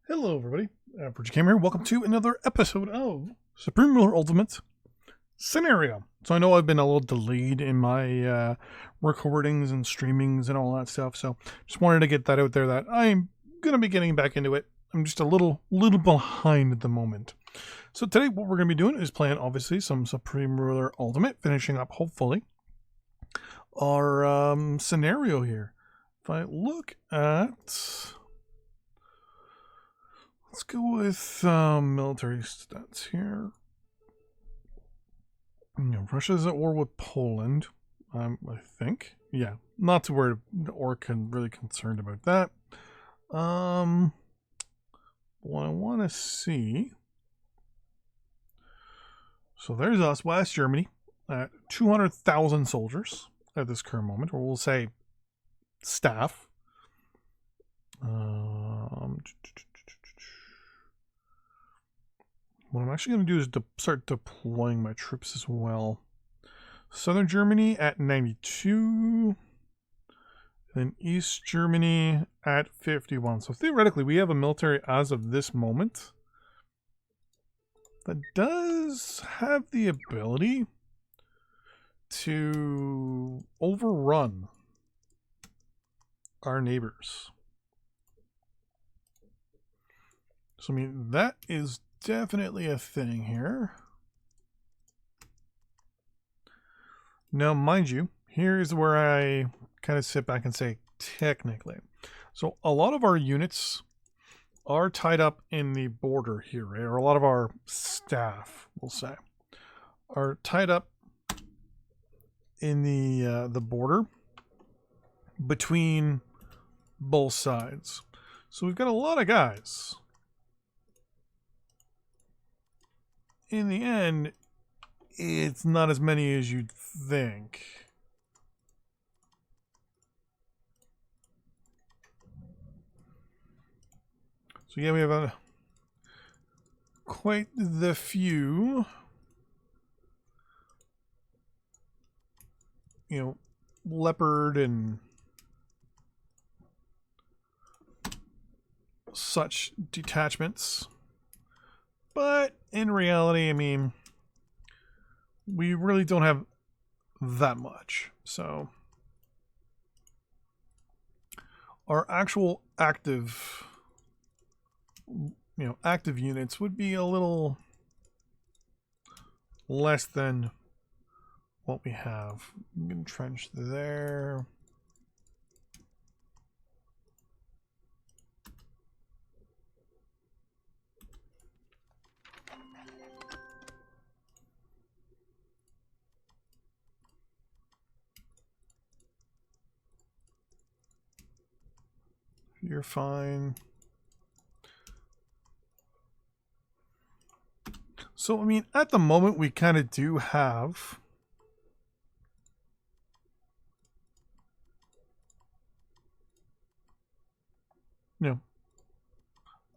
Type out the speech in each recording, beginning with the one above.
Hello, everybody. Bridget Came here. Welcome to another episode of Supreme Ruler Ultimate Scenario. So I know I've been a little delayed in my recordings and streamings and all that stuff. So just wanted to get that out there that I'm gonna be getting back into it. I'm just a little behind at the moment. So today, what we're gonna be doing is playing obviously some Supreme Ruler Ultimate, finishing up hopefully our scenario here. If I look at let's go with military stats here. Russia's at war with Poland, I think. Yeah, not too worried or really concerned about that. What I want to see. So there's us, West Germany, at 200,000 soldiers at this current moment, or we'll say staff. What I'm actually going to do is start deploying my troops as well. Southern Germany at 92. Then East Germany at 51. So theoretically, we have a military as of this moment that does have the ability to overrun our neighbors. So, I mean, that is definitely a thing here. Now, mind you, here's where I kind of sit back and say, technically. So a lot of our units are tied up in the border here, right? Or a lot of our staff, we'll say, are tied up in the border between both sides. So we've got a lot of guys. In the end, it's not as many as you'd think. So yeah, we have quite the few, leopard and such detachments. But in reality, I mean, we really don't have that much. So our actual active units would be a little less than what we have. Entrenched there. You're fine. So, I mean, at the moment, we kind of do have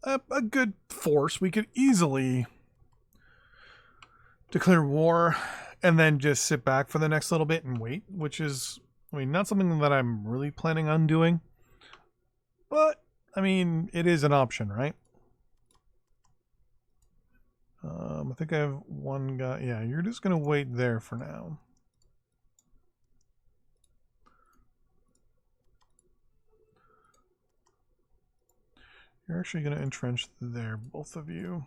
a good force. We could easily declare war and then just sit back for the next little bit and wait, which is, I mean, not something that I'm really planning on doing. But, I mean, it is an option, right? I think I have one guy. Yeah, you're just going to wait there for now. You're actually going to entrench there, both of you.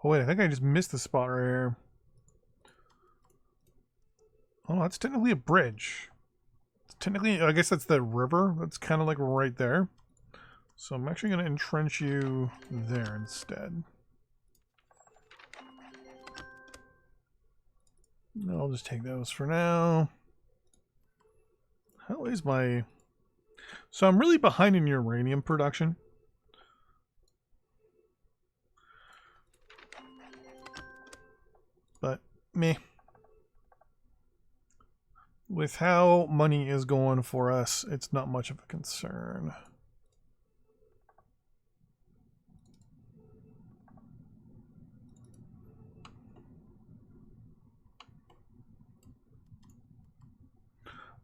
Oh, wait, I think I just missed the spot right here. Oh, that's technically a bridge. It's technically, I guess that's the river. That's kind of like right there. So I'm actually going to entrench you there instead. No, I'll just take those for now. How is my... So I'm really behind in uranium production. But, meh. With how money is going for us, it's not much of a concern.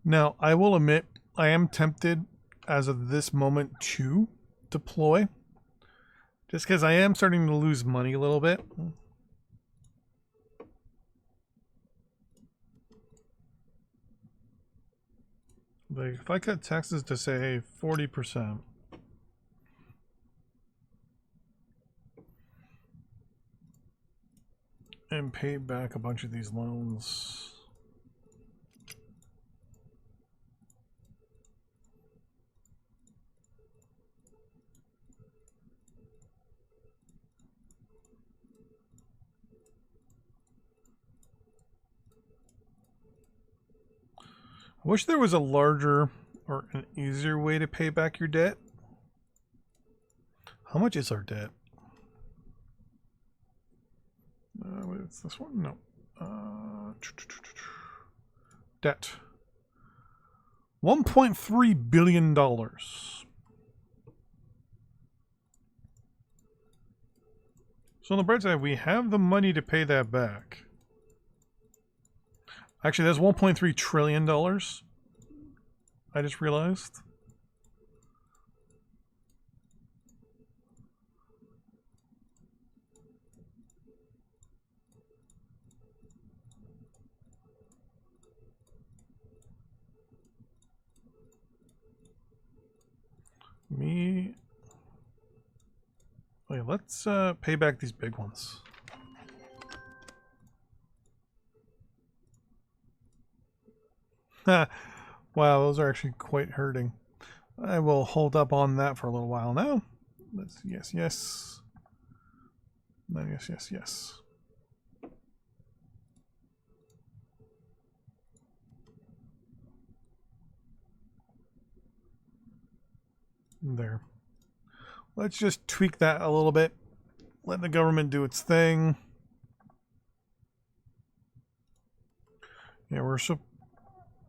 Now, I will admit, I am tempted as of this moment to deploy. Just because I am starting to lose money a little bit. Like if I cut taxes to say 40%. And pay back a bunch of these loans. I wish there was a larger or an easier way to pay back your debt. How much is our debt? What's this one? No. Debt. $1.3 billion. So on the bright side, we have the money to pay that back. Actually, that's $1.3 trillion. I just realized. Okay, let's pay back these big ones. Wow, those are actually quite hurting. I will hold up on that for a little while now. Let's yes, yes. No, yes, yes, yes. There. Let's just tweak that a little bit. Let the government do its thing. Yeah, we're so...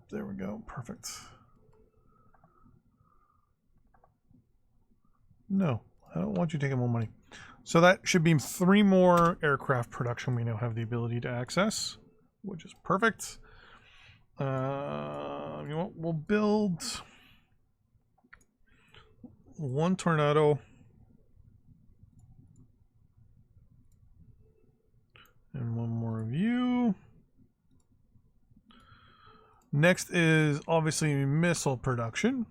There we go. Perfect. No, I don't want you taking more money. So that should be 3 more aircraft production we now have the ability to access, which is perfect. You know what? We'll build 1 Tornado and 1 more of you. Next is obviously missile production,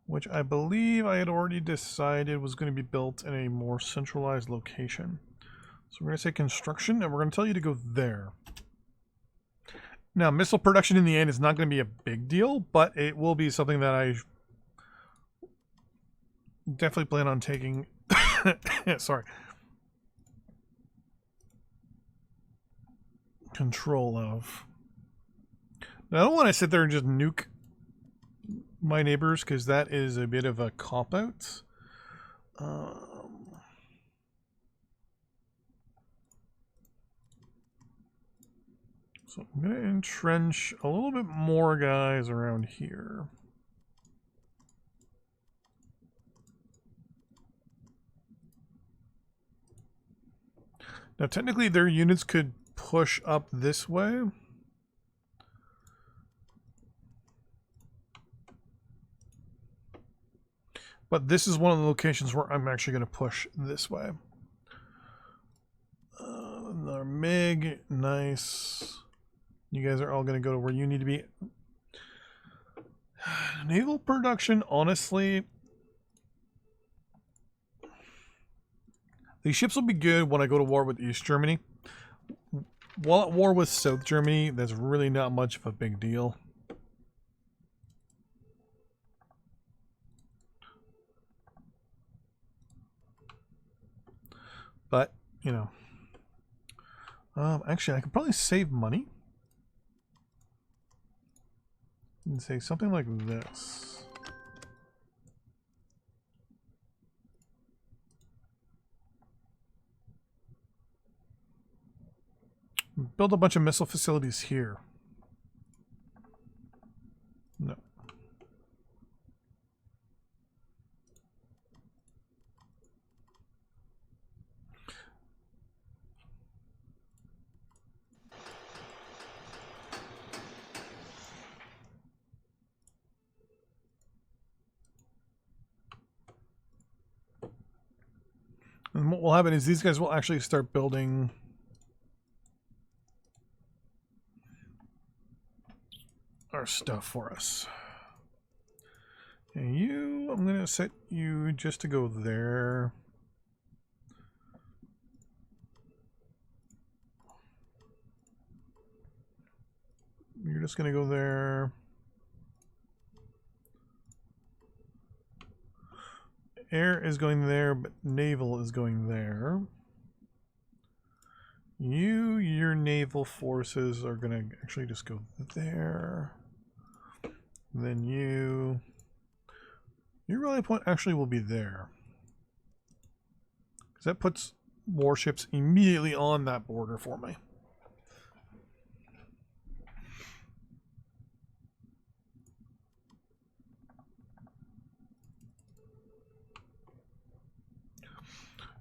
which I believe I had already decided was going to be built in a more centralized location. So we're going to say construction, and we're going to tell you to go there. Now, missile production in the end is not going to be a big deal, but it will be something that I definitely plan on taking. Sorry. Control of. Now, I don't want to sit there and just nuke my neighbors because that is a bit of a cop-out. So I'm going to entrench a little bit more guys around here. Now, technically, their units could push up this way. But this is one of the locations where I'm actually going to push this way. Another MiG, nice. You guys are all going to go to where you need to be. Naval production, honestly, these ships will be good when I go to war with East Germany. While at war with South Germany, that's really not much of a big deal. But, you know. Actually, I could probably save money. And say something like this. Build a bunch of missile facilities here. No. And what will happen is these guys will actually start building our stuff for us. And you, I'm going to set you just to go there. You're just going to go there. Air is going there, but naval is going there. Your naval forces are going to actually just go there. Then your rally point actually will be there. Because that puts warships immediately on that border for me.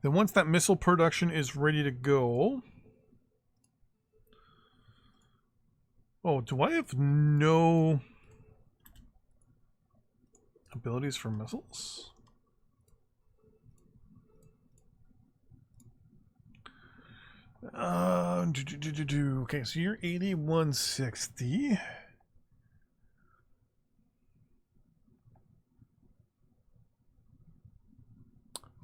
Then once that missile production is ready to go... Oh, do I have no abilities for missiles? Okay, so you're 8160.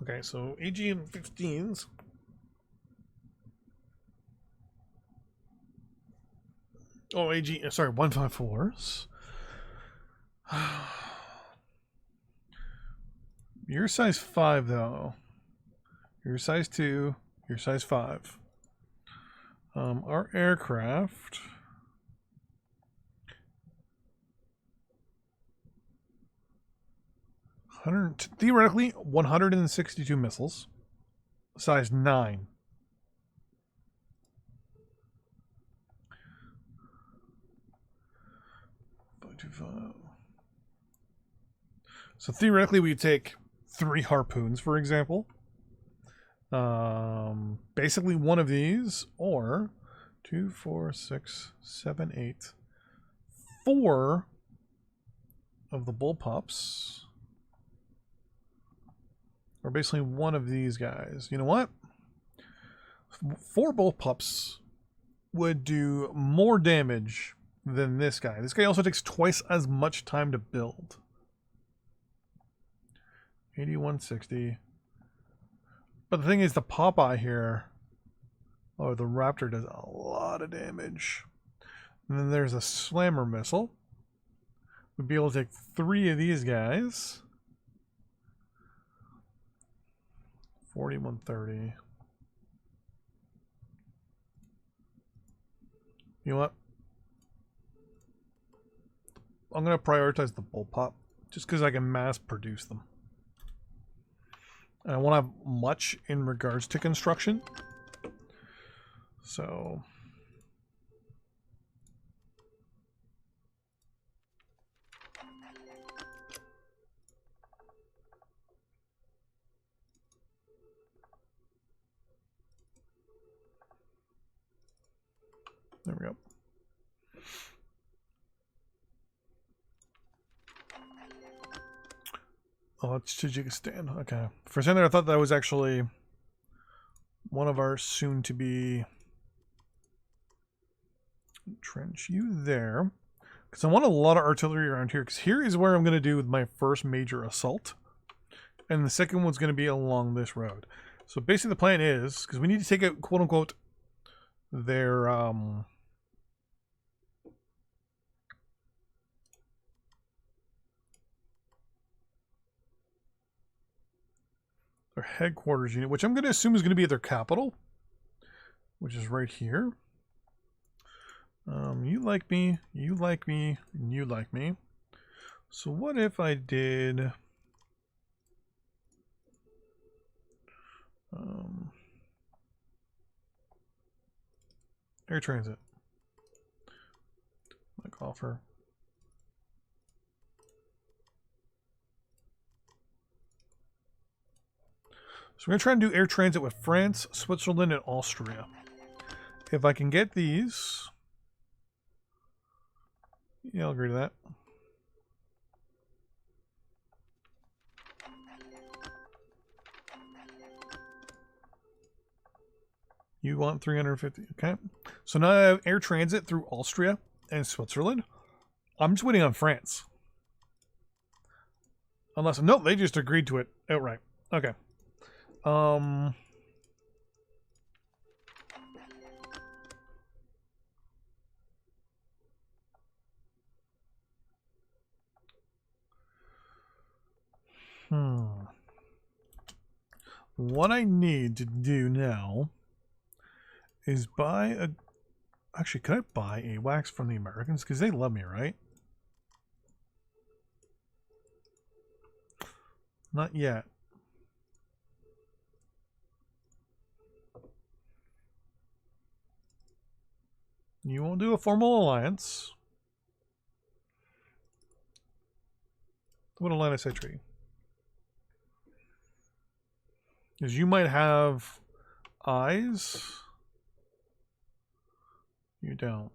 Okay, so AGM-15s. Oh, sorry, 154s. You're size 5, though. You're size 2. You're size 5. Our aircraft... theoretically, 162 missiles. Size 9. So theoretically, we take 3 harpoons, for example. Basically one of these, or 2, 4, 6, 7, 8, 4 of the bullpups, or basically one of these guys. You know what? 4 bullpups would do more damage than this guy. This guy also takes twice as much time to build. 8160. But the thing is, the Popeye here, or the Raptor, does a lot of damage. And then there's a Slammer missile. We'd be able to take 3 of these guys. 4130. You know what? I'm going to prioritize the bullpup just because I can mass produce them. And I won't have much in regards to construction. So... there we go. Oh, it's Tajikistan. Okay. For a second there, I thought that was actually one of our soon-to-be trench. You there. Because I want a lot of artillery around here. Because here is where I'm going to do my first major assault. And the second one's going to be along this road. So basically the plan is, because we need to take out, quote-unquote, their headquarters unit, which I'm going to assume is going to be at their capital, which is right here. You like me, you like me, and you like me. So what if I did air transit, like offer. So we're going to try and do air transit with France, Switzerland, and Austria. If I can get these... yeah, I'll agree to that. You want 350. Okay. So now I have air transit through Austria and Switzerland. I'm just waiting on France. Unless, nope, they just agreed to it outright. Okay. What I need to do now is buy a... Actually, could I buy AWACS from the Americans? Because they love me, right? Not yet. You won't do a formal alliance. What alliance I treaty? Because you might have eyes. You don't.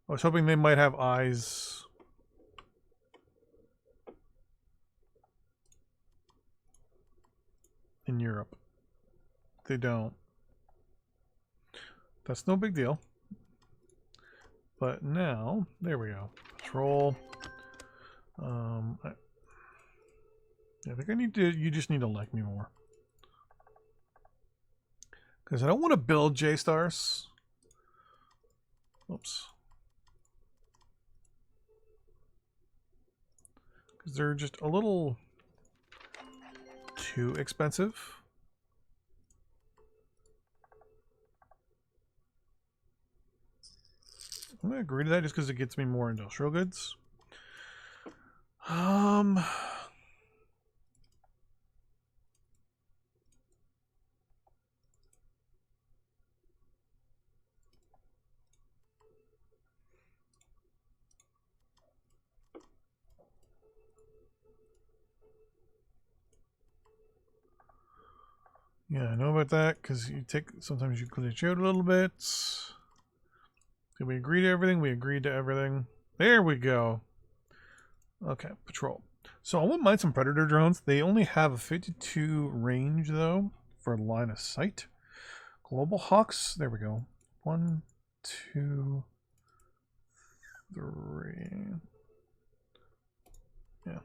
I was hoping they might have eyes. In Europe. They don't. That's no big deal. But now, there we go. Patrol. I think I need to, you just need to like me more. Because I don't want to build J-Stars. Oops. Because they're just a little too expensive. I'm going to agree to that just because it gets me more industrial goods. Yeah, I know about that because you take, sometimes you glitch out a little bit. Did we agree to everything? We agreed to everything. There we go. Okay, patrol. So I wouldn't mind some predator drones. They only have a 52 range though for line of sight. Global Hawks. There we go. 1, 2, 3. Yeah.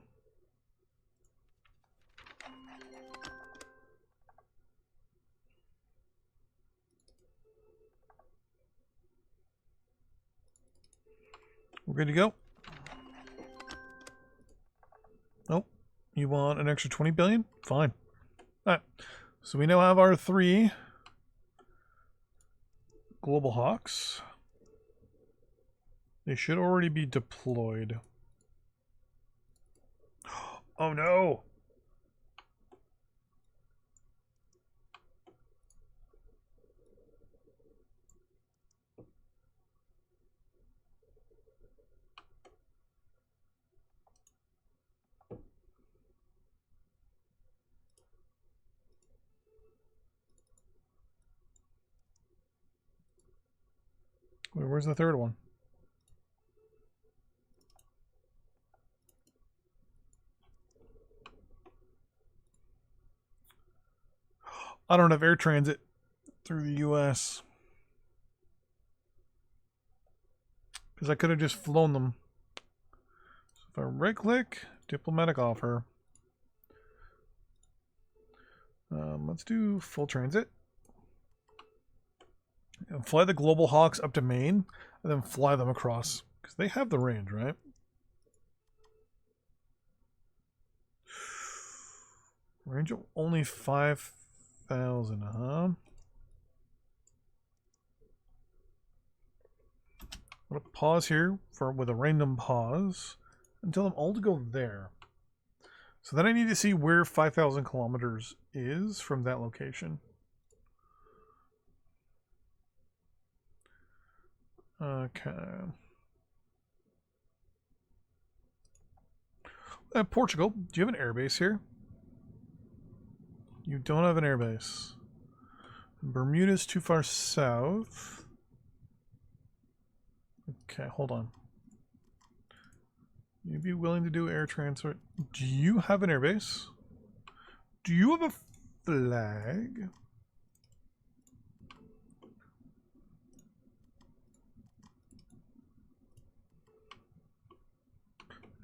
We're good to go. Nope. You want an extra 20 billion? Fine. Alright. So we now have our 3 Global Hawks. They should already be deployed. Oh no! Wait, where's the third one? I don't have air transit through the US. Because I could have just flown them. So if I right click, diplomatic offer. Let's do full transit. And fly the Global Hawks up to Maine, and then fly them across. Because they have the range, right? Range of only 5,000, huh? I'm going to pause here with a random pause and tell them all to go there. So then I need to see where 5,000 kilometers is from that location. Okay. Portugal, do you have an airbase here? You don't have an airbase. Bermuda's too far south. Okay, hold on. You'd be willing to do air transport. Do you have an airbase? Do you have a flag?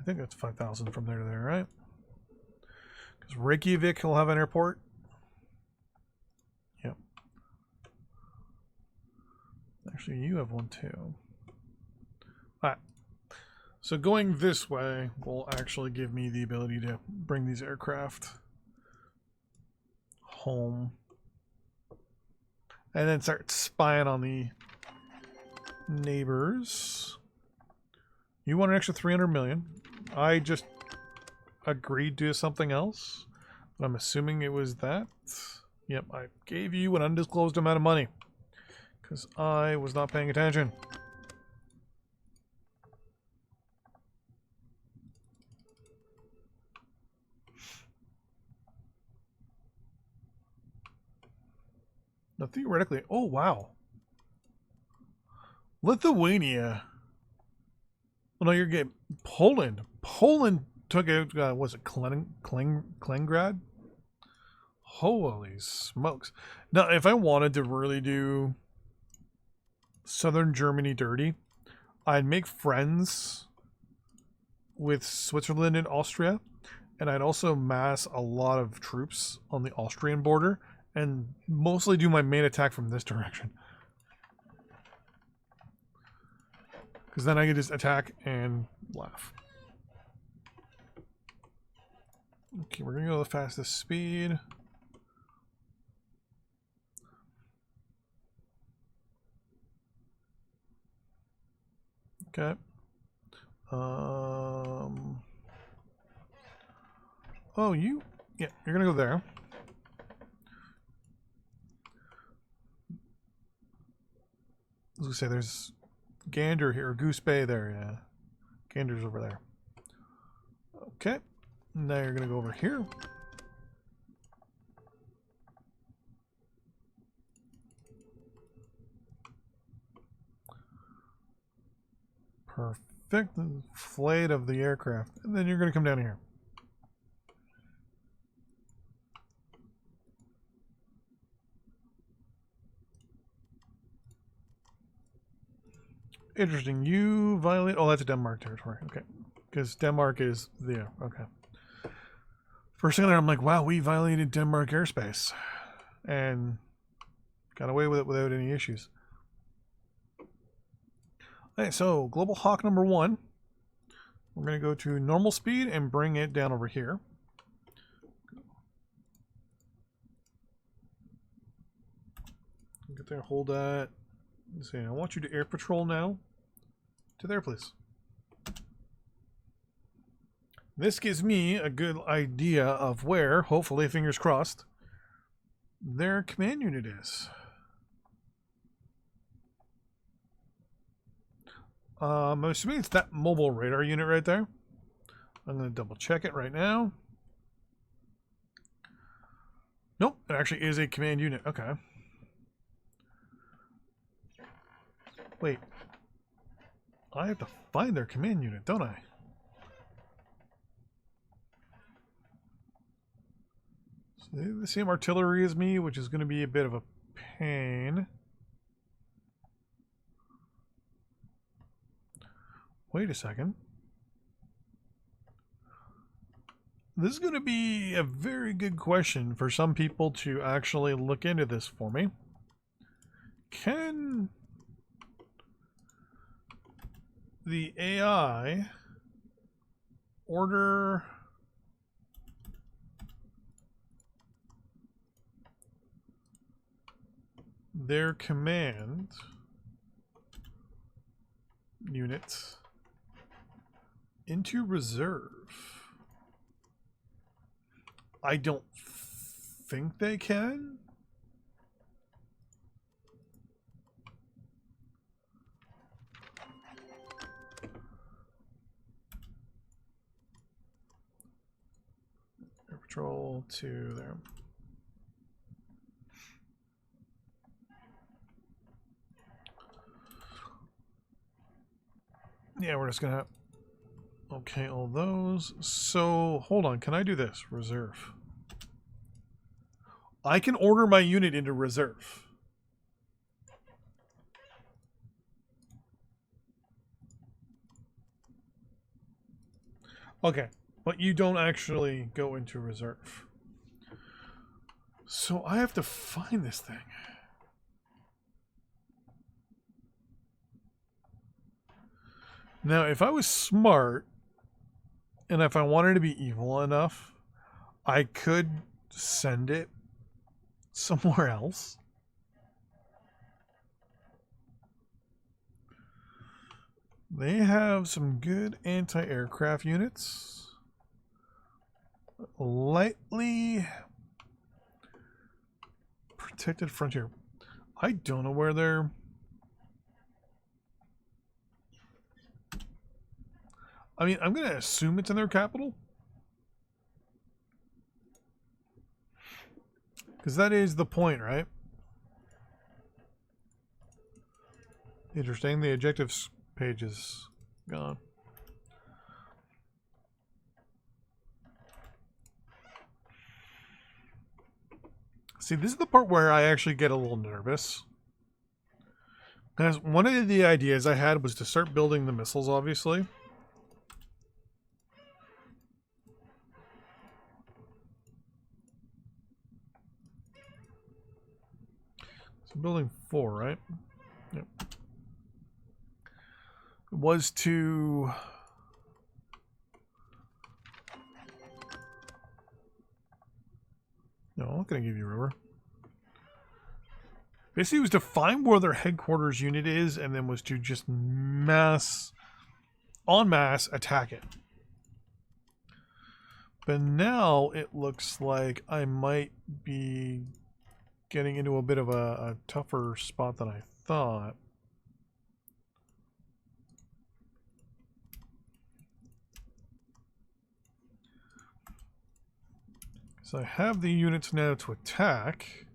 think that's 5,000 from there to there, right? Because Reykjavik will have an airport. Yep. Actually, you have one too. Alright. So going this way will actually give me the ability to bring these aircraft home. And then start spying on the neighbors. You want an extra 300 million. I just agreed to something else. I'm assuming it was that. Yep, I gave you an undisclosed amount of money. Because I was not paying attention. Now, theoretically, oh wow. Lithuania. Oh no, you're getting Poland. Poland took out, was it Kaliningrad? Holy smokes. Now, if I wanted to really do southern Germany dirty, I'd make friends with Switzerland and Austria, and I'd also mass a lot of troops on the Austrian border and mostly do my main attack from this direction. Because then I can just attack and laugh. Okay, we're going to go the fastest speed. Okay. Oh, you... Yeah, you're going to go there. I was going to say, there's Gander here, or Goose Bay there, yeah. Gander's over there. Okay. Now you're going to go over here. Perfect. Flayed of the aircraft. And then you're going to come down here. Interesting. You violate... Oh, that's a Denmark territory. Okay. Because Denmark is there. Okay. First thing there, I'm like, wow, we violated Denmark airspace. And got away with it without any issues. Okay, so Global Hawk number 1. We're going to go to normal speed and bring it down over here. Get there, hold that. Let's see, I want you to air patrol now. To there, please. This gives me a good idea of where, hopefully, fingers crossed, their command unit is. I'm assuming it's that mobile radar unit right there. I'm going to double check it right now. Nope, it actually is a command unit. Okay. Wait. I have to find their command unit, don't I? So they have the same artillery as me, which is going to be a bit of a pain. Wait a second. This is going to be a very good question for some people to actually look into this for me. Can the AI order their command unit into reserve? I don't think they can. Air Patrol to there. Yeah, we're just gonna... Okay, all those. So, hold on. Can I do this? Reserve. I can order my unit into reserve. Okay, but you don't actually go into reserve. So I have to find this thing. Now, if I was smart, and if I wanted to be evil enough, I could send it somewhere else. They have some good anti-aircraft units. Lightly protected frontier. I don't know where they're... I mean, I'm going to assume it's in their capital. Because that is the point, right? Interesting. The objectives page is gone. See, this is the part where I actually get a little nervous. Because one of the ideas I had was to start building the missiles, obviously. So building 4, right? Yep. It was to... No, I'm not going to give you a river. Basically, it was to find where their headquarters unit is, and then was to just en masse attack it. But now it looks like I might be getting into a bit of a tougher spot than I thought. So I have the units now to attack.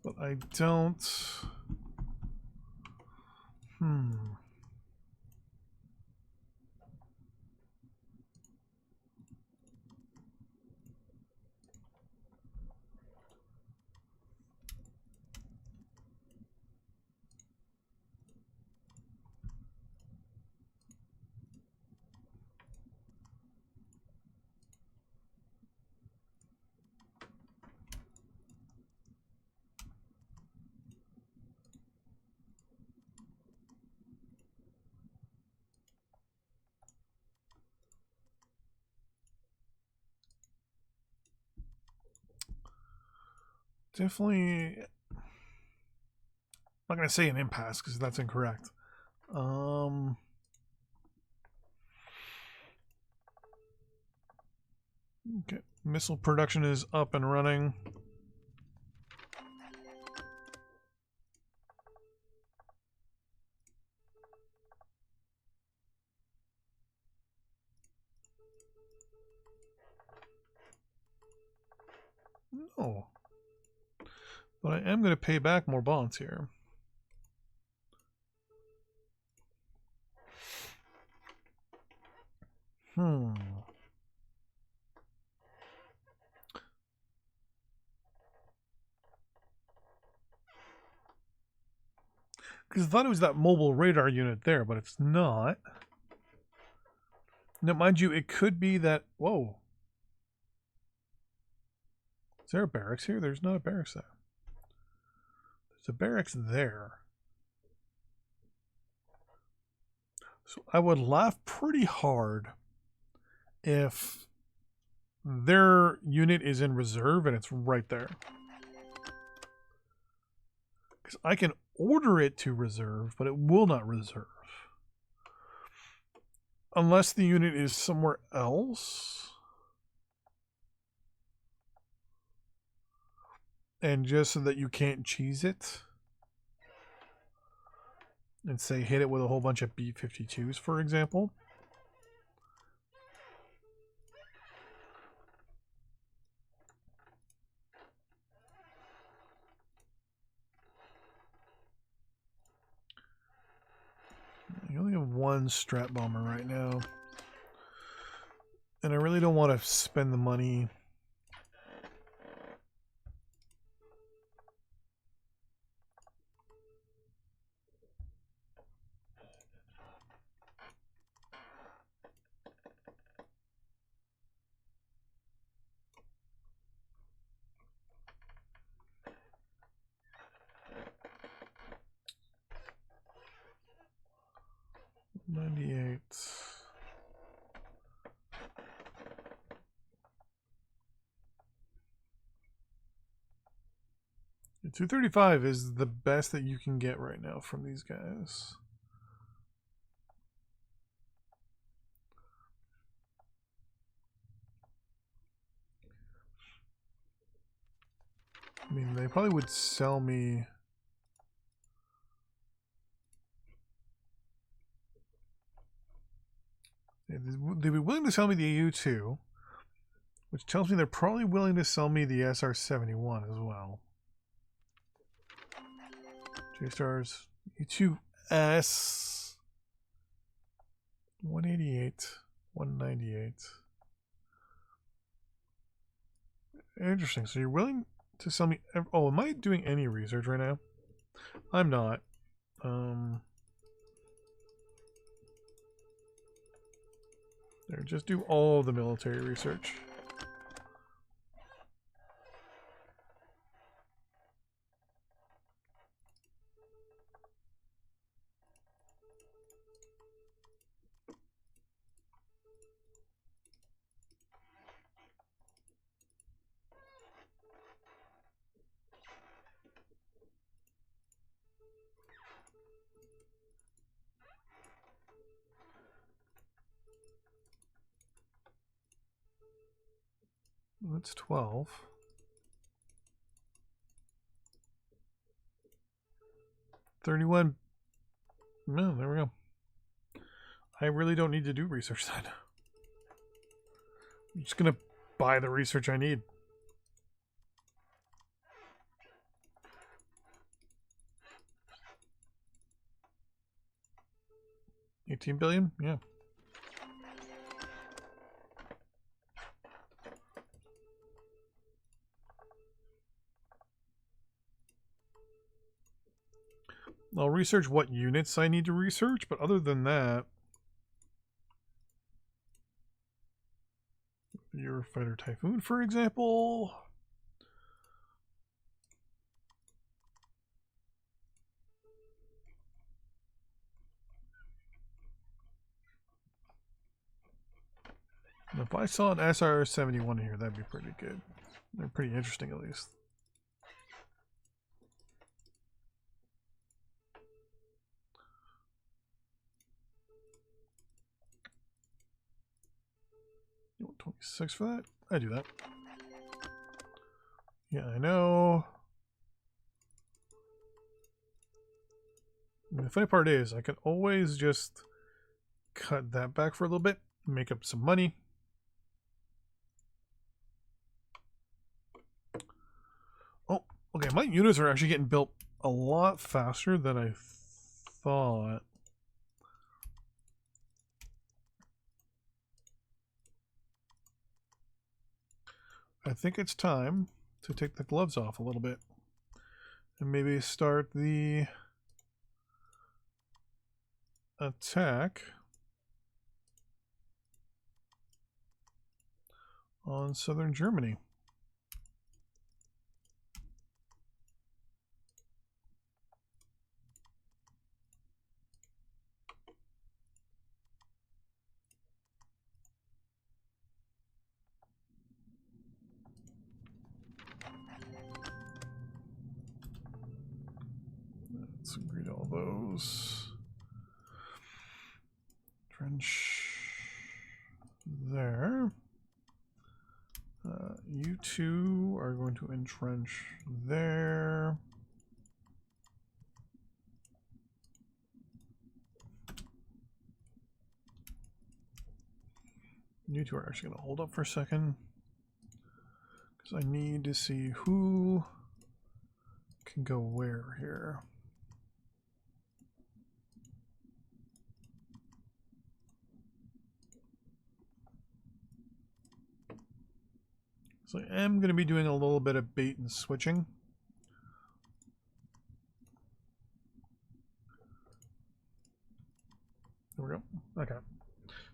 But I don't... Definitely... I'm not going to say an impasse because that's incorrect. Okay, missile production is up and running. No. But I am going to pay back more bonds here. Because I thought it was that mobile radar unit there, but it's not. Now, mind you, it could be that... Whoa. Is there a barracks here? There's not a barracks there. There's a barracks there. So I would laugh pretty hard if their unit is in reserve and it's right there. Because I can order it to reserve, but it will not reserve. Unless the unit is somewhere else. And just so that you can't cheese it. And say hit it with a whole bunch of B-52s, for example. one strat bomber right now. And I really don't want to spend the money. $98. $235 is the best that you can get right now from these guys. I mean, they probably would sell me. They'd be willing to sell me the AU2, which tells me they're probably willing to sell me the SR71 as well. J-Stars, E2S, 188, 198. Interesting. So you're willing to sell me. Oh, am I doing any research right now? I'm not. There, just do all the military research. That's 12. $31. No, there we go. I really don't need to do research then. I'm just gonna buy the research I need. $18 billion? Yeah. I'll research what units I need to research, but other than that, Eurofighter Typhoon, for example. If I saw an SR-71 here, that'd be pretty good. They're pretty interesting, at least. You want 26 for that? I do that. Yeah, I know. And the funny part is, I can always just cut that back for a little bit, make up some money. Oh, okay, my units are actually getting built a lot faster than I thought. I think it's time to take the gloves off a little bit and maybe start the attack on southern Germany. Let's agree to all those. Trench there. You two are going to entrench there. You two are actually going to hold up for a second, because I need to see who can go where here. So I am going to be doing a little bit of bait and switching. There we go. Okay.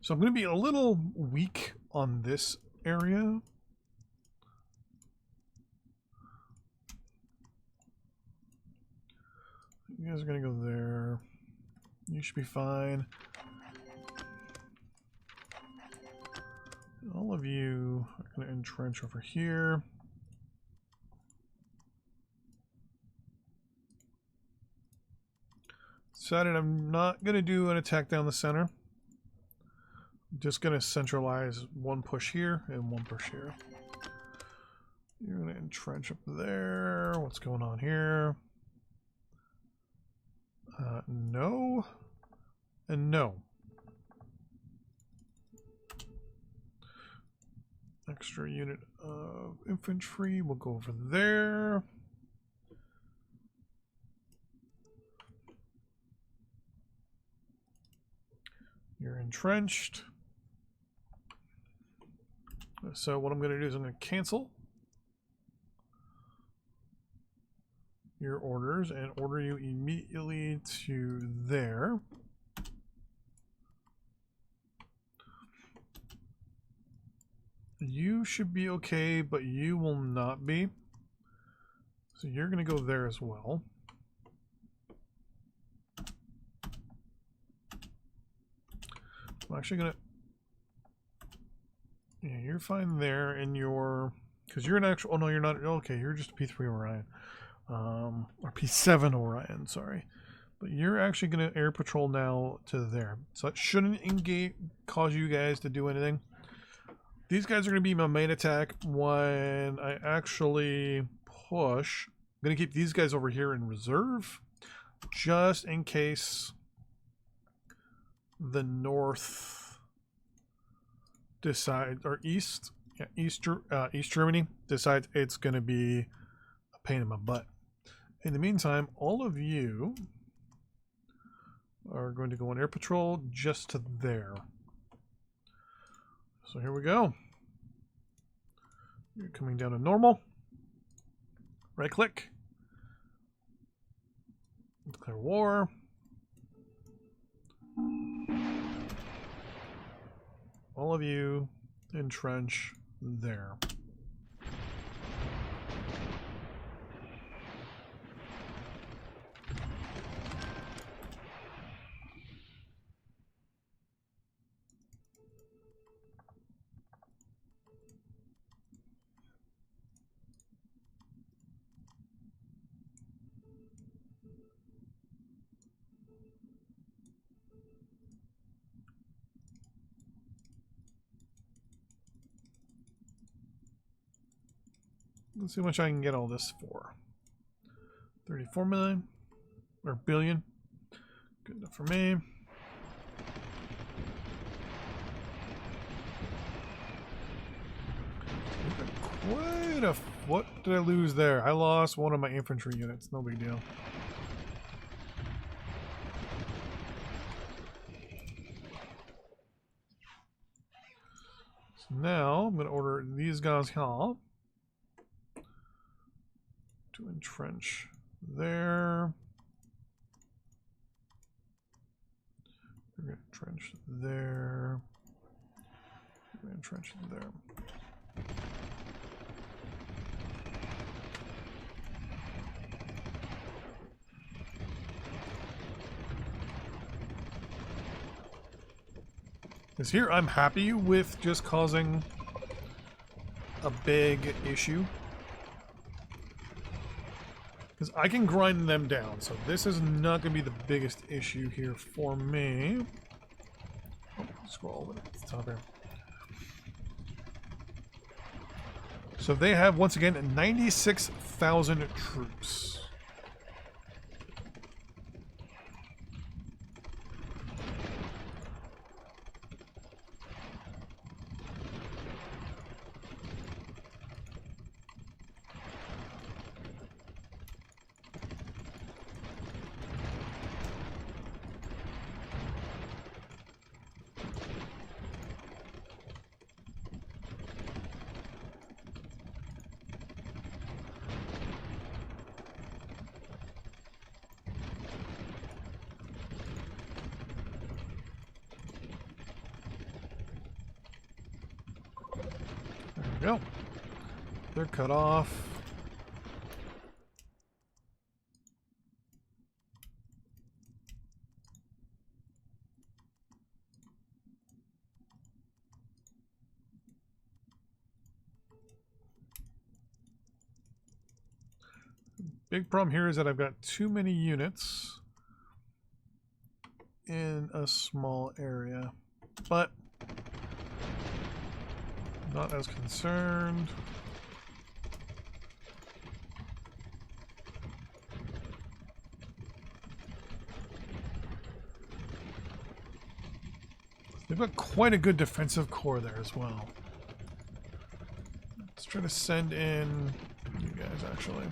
So I'm going to be a little weak on this area. You guys are going to go there. You should be fine. All of you are going to entrench over here. Decided I'm not going to do an attack down the center. I'm just going to centralize one push here and one push here. You're going to entrench up there. What's going on here? No. And no. Extra unit of infantry. We'll go over there. You're entrenched. So what I'm going to do is I'm going to cancel your orders and order you immediately to there. You should be okay, but you will not be. So you're going to go there as well. I'm actually going to... Yeah, you're fine there in your... Because you're an actual... Oh, no, you're not... Okay, you're just a P3 Orion. Or P7 Orion, sorry. But you're actually going to air patrol now to there. So that shouldn't engage, cause you guys to do anything. These guys are going to be my main attack when I actually push. I'm going to keep these guys over here in reserve. Just in case the north decides, or east, yeah, East Germany decides it's going to be a pain in my butt. In the meantime, all of you are going to go on air patrol just to there. So here we go. You're coming down to normal. Right click. Declare war. All of you entrench there. Let's see how much I can get all this for. 34 million or billion. Good enough for me. Quite a... What did I lose there? I lost one of my infantry units. No big deal. So now I'm going to order these guys here to entrench there. We're going to entrench there. We're going to entrench there. Because here I'm happy with just causing a big issue. Because I can grind them down, so this is not going to be the biggest issue here for me. Oh, scroll over to the top here. So they have, once again, 96,000 troops. we go. They're cut off. Big problem here is that I've got too many units in a small area, but not as concerned. They've got quite a good defensive core there as well. Let's try to send in you guys actually.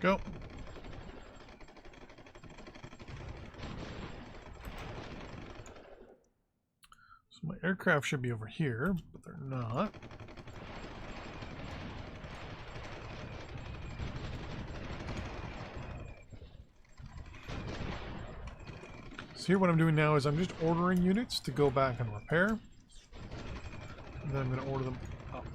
Go. So my aircraft should be over here, but they're not. So here what I'm doing now is I'm just ordering units to go back and repair. And then I'm going to order them up.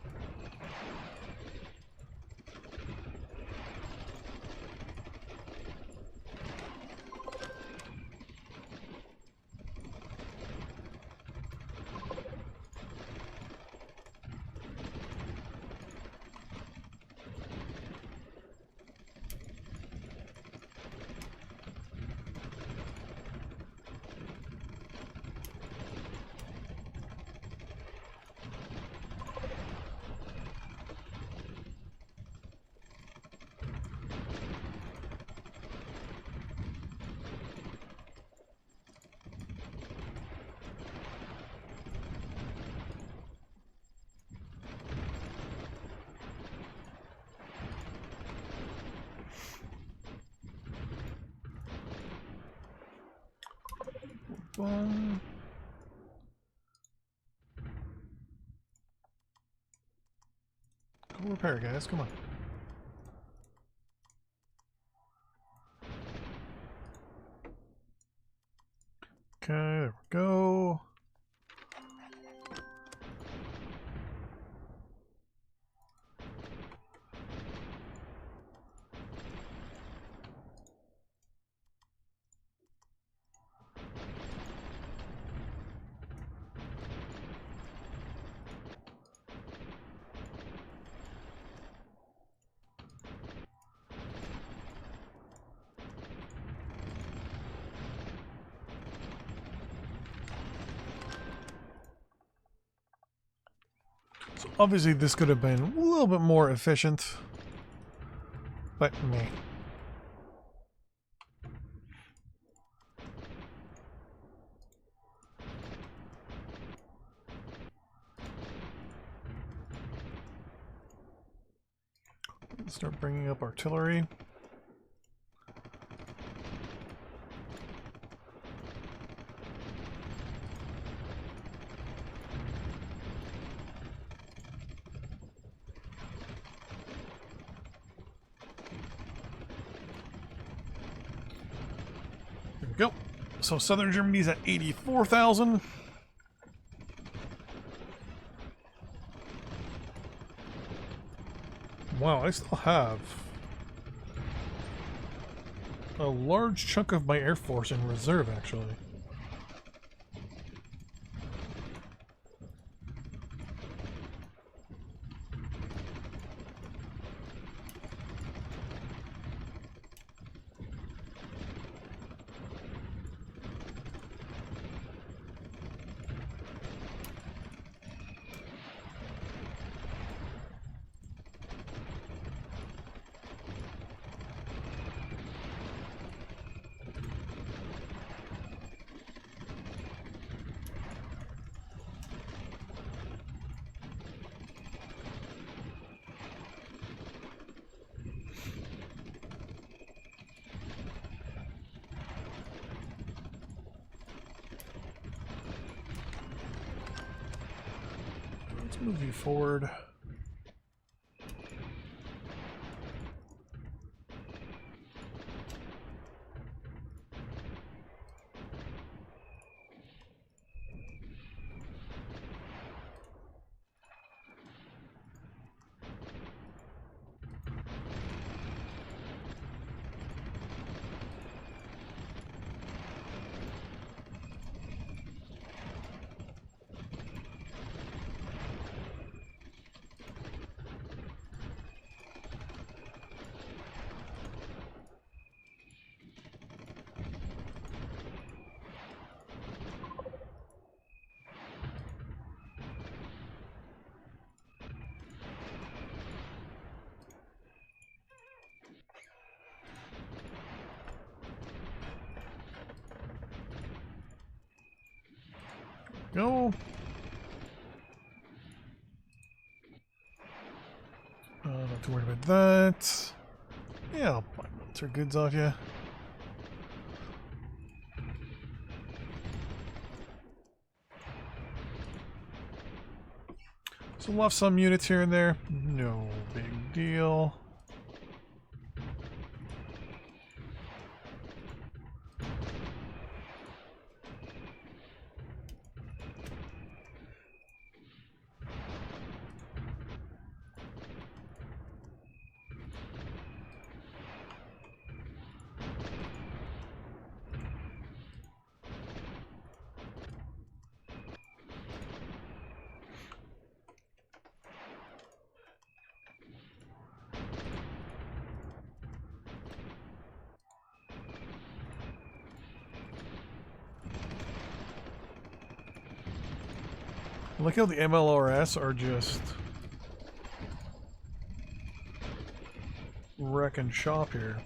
Boom. Go repair, guys. Come on. Okay, there we go. So obviously this could have been a little bit more efficient, but meh. Let's start bringing up artillery. There we go. So southern Germany's at 84,000. Wow, I still have a large chunk of my Air Force in reserve, actually. Let's move you forward. Go. Not too worried about that. Yeah, I'll buy months or goods off you. So we'll have some units here and there. No big deal. Look how the MLRS are just wrecking shop here.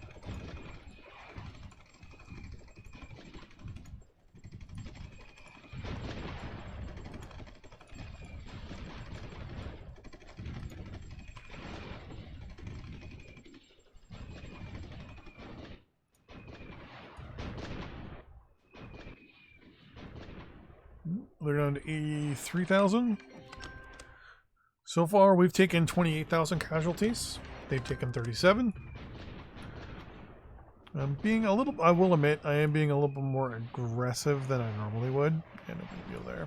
They're down to 83,000. So far, we've taken 28,000 casualties. They've taken 37. I'm being a little, I will admit, I am being a little bit more aggressive than I normally would. And no big deal there.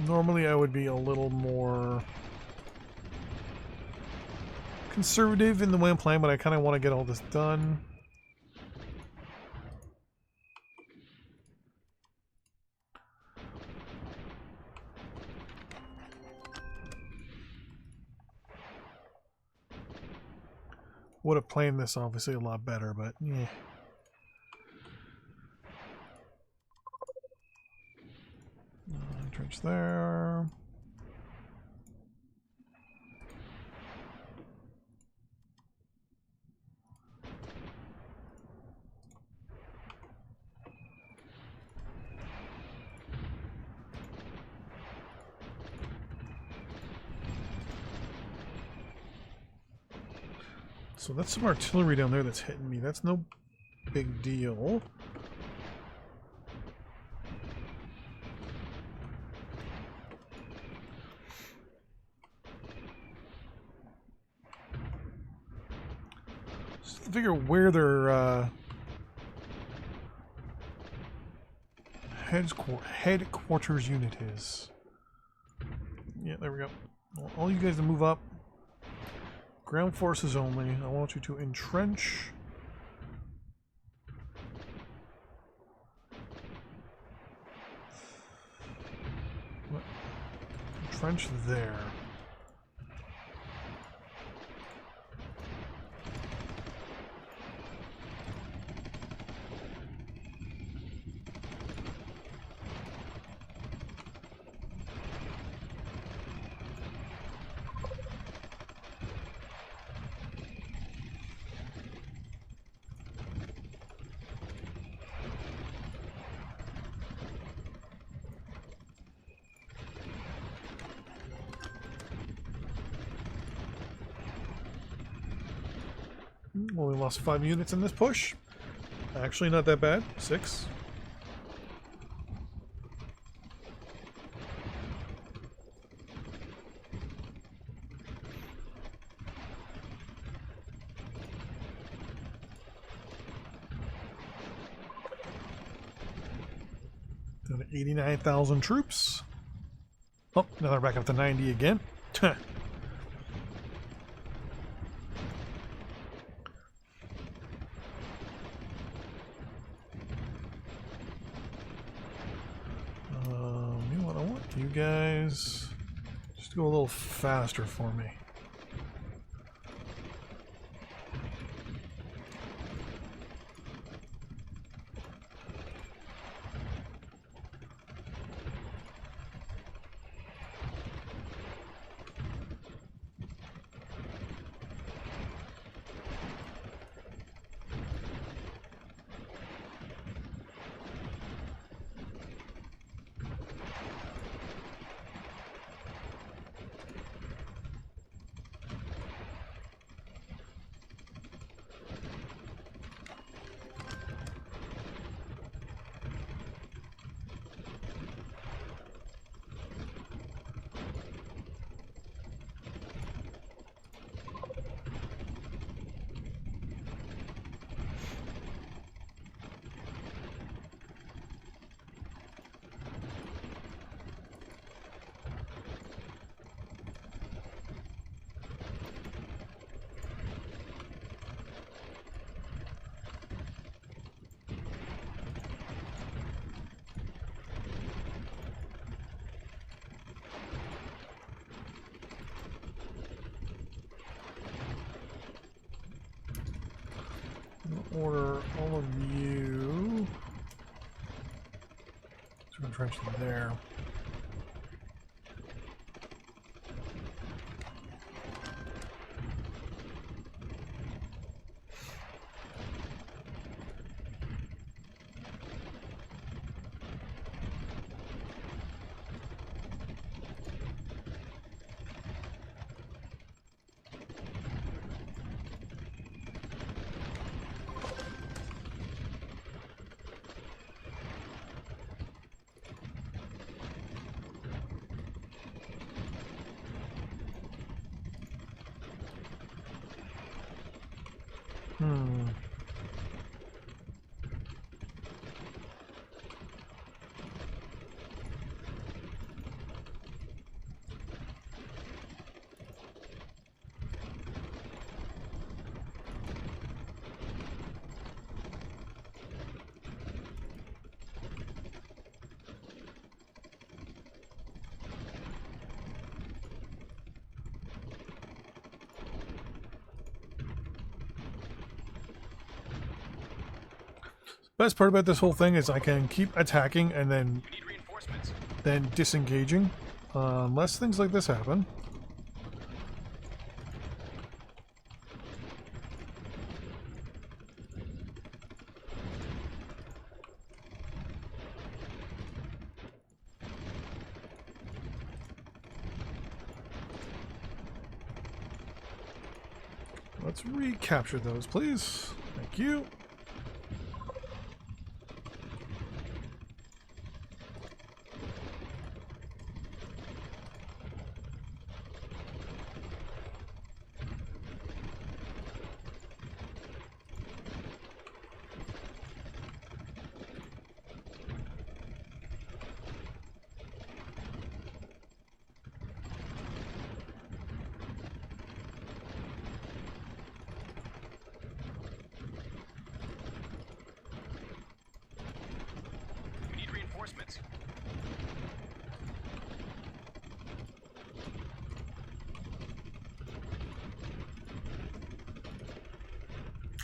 Normally, I would be a little more conservative in the way I'm playing, but I kind of want to get all this done. Would have planned this obviously a lot better, but yeah. Trench there. So that's some artillery down there that's hitting me. That's no big deal. Just to figure where their headquarters unit is. Yeah, there we go. Well, all you guys to move up. Ground forces only. I want you to entrench. What? Entrench there. Well, we lost 5 units in this push. Actually, not that bad. 6. Down to 89,000 troops. Oh, now they're back up to 90 again. You know what? I want you guys just go a little faster for me. Order all of you to entrench there. Best part about this whole thing is I can keep attacking and then disengaging, unless things like this happen. Let's recapture those, please. Thank you.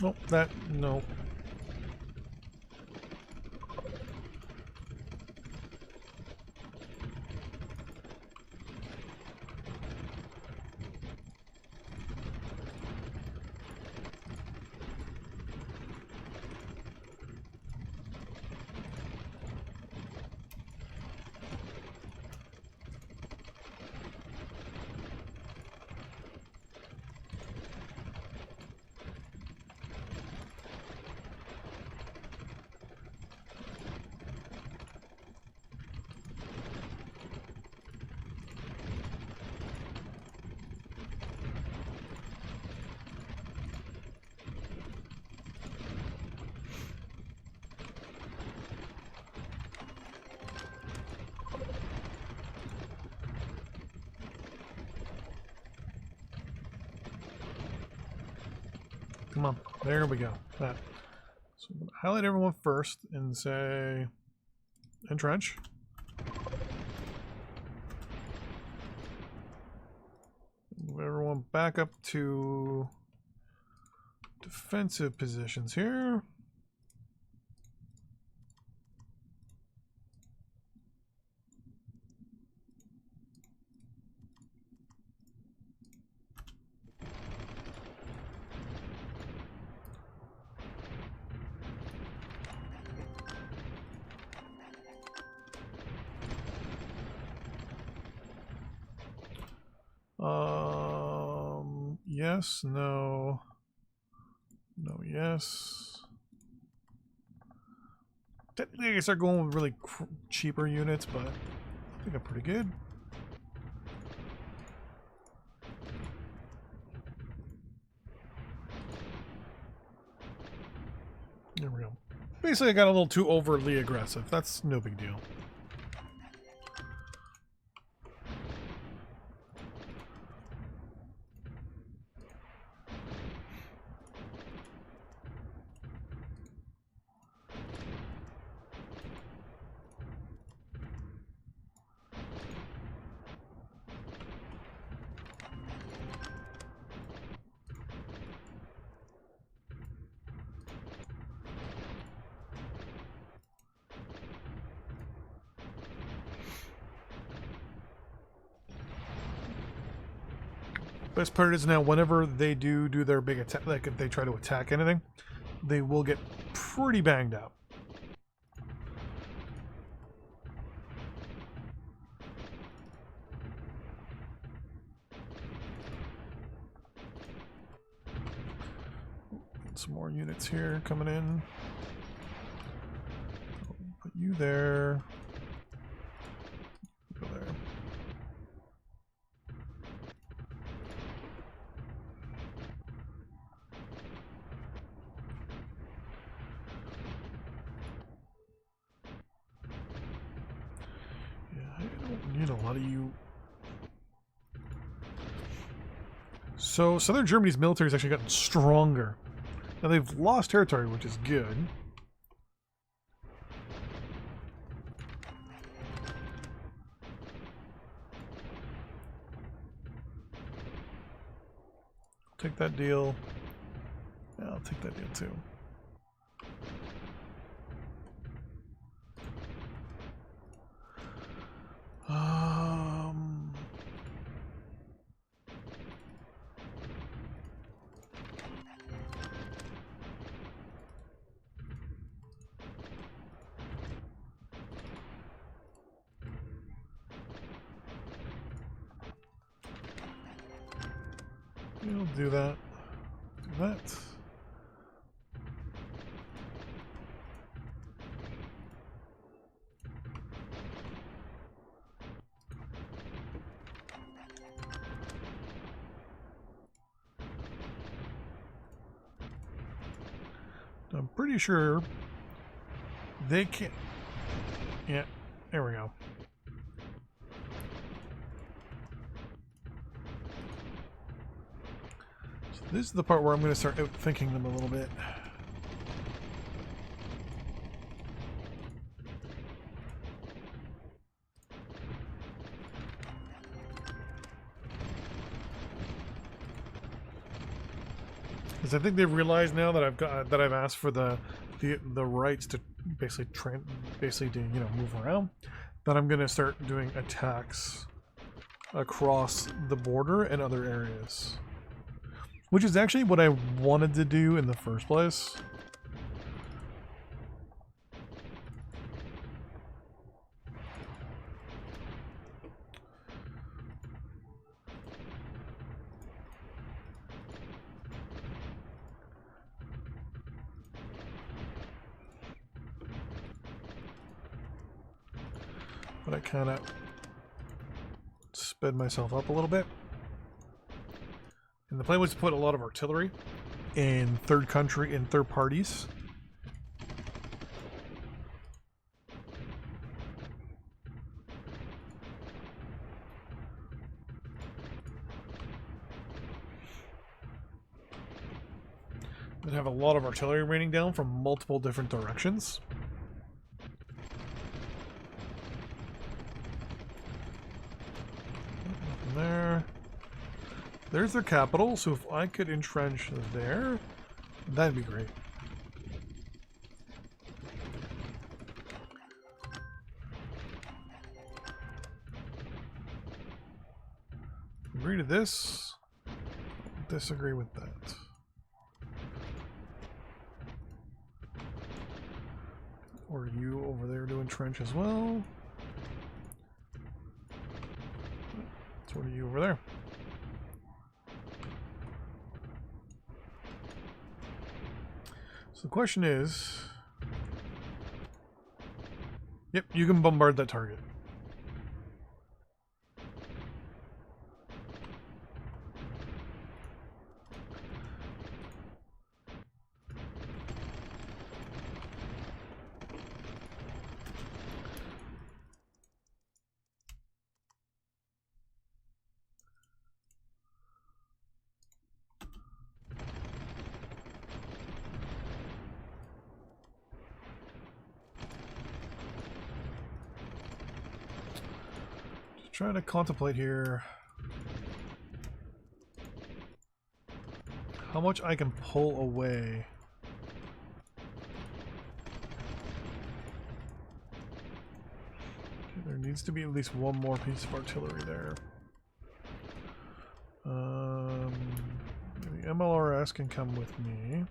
Oh, that, no. Come on. There we go. That. So I'm gonna highlight everyone first and say entrench. Move everyone back up to defensive positions here. Yes, no, no, yes. Technically, I can start going with really cheaper units, but I think I'm pretty good. There we go. Basically, I got a little too overly aggressive. That's no big deal. Best part is now whenever they do their big attack, like if they try to attack anything, they will get pretty banged up. Some more units here coming in. Put you there. Go there. Need a lot of you. So southern Germany's military has actually gotten stronger. Now they've lost territory, which is good. Take that deal. Yeah, I'll take that deal too. We'll do that. Do that. I'm pretty sure they can't. Yeah, there we go. So this is the part where I'm going to start outthinking them a little bit. Because I think they've realized now that I've asked for the rights to basically to move around, that I'm going to start doing attacks across the border and other areas, which is actually what I wanted to do in the first place. But I kind of sped myself up a little bit. And the plan was to put a lot of artillery in third parties. and have a lot of artillery raining down from multiple different directions. Nothing there. There's their capital, so if I could entrench there, that'd be great. Agree to this. Disagree with that. Or you over there to entrench as well. So what are you over there? So the question is, yep, you can bombard that target. Trying to contemplate here how much I can pull away. Okay, there needs to be at least one more piece of artillery there. The MLRS can come with me.